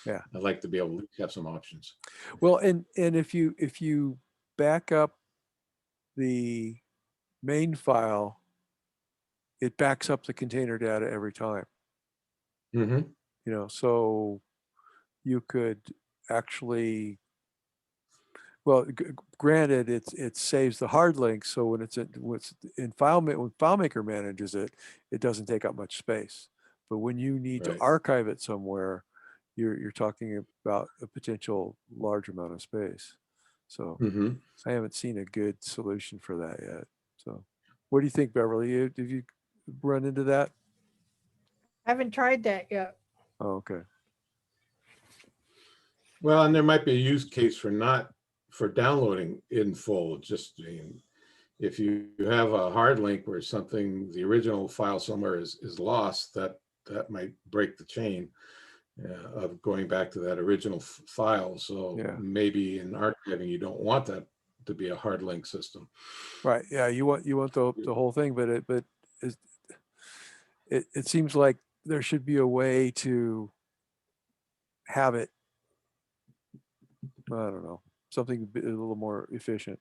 yeah. I'd like to be able to have some options. Well, and if you back up the main file, it backs up the container data every time. Mm-hmm. You know, so you could actually, well, granted, it saves the hard link. So when it's in when FileMaker manages it, it doesn't take up much space. But when you need to Right. archive it somewhere, you're talking about a potential large amount of space. So Mm-hmm. I haven't seen a good solution for that yet. So what do you think, Beverly? Have you run into that? Haven't tried that yet. Oh, okay. Well, and there might be a use case for downloading in full. Just if you have a hard link where the original file somewhere is lost, that might break the chain of going back to that original file. So Yeah. maybe in archiving, you don't want that to be a hard link system. Right. Yeah. You want the whole thing, but it seems like there should be a way to have it, I don't know, something a little more efficient.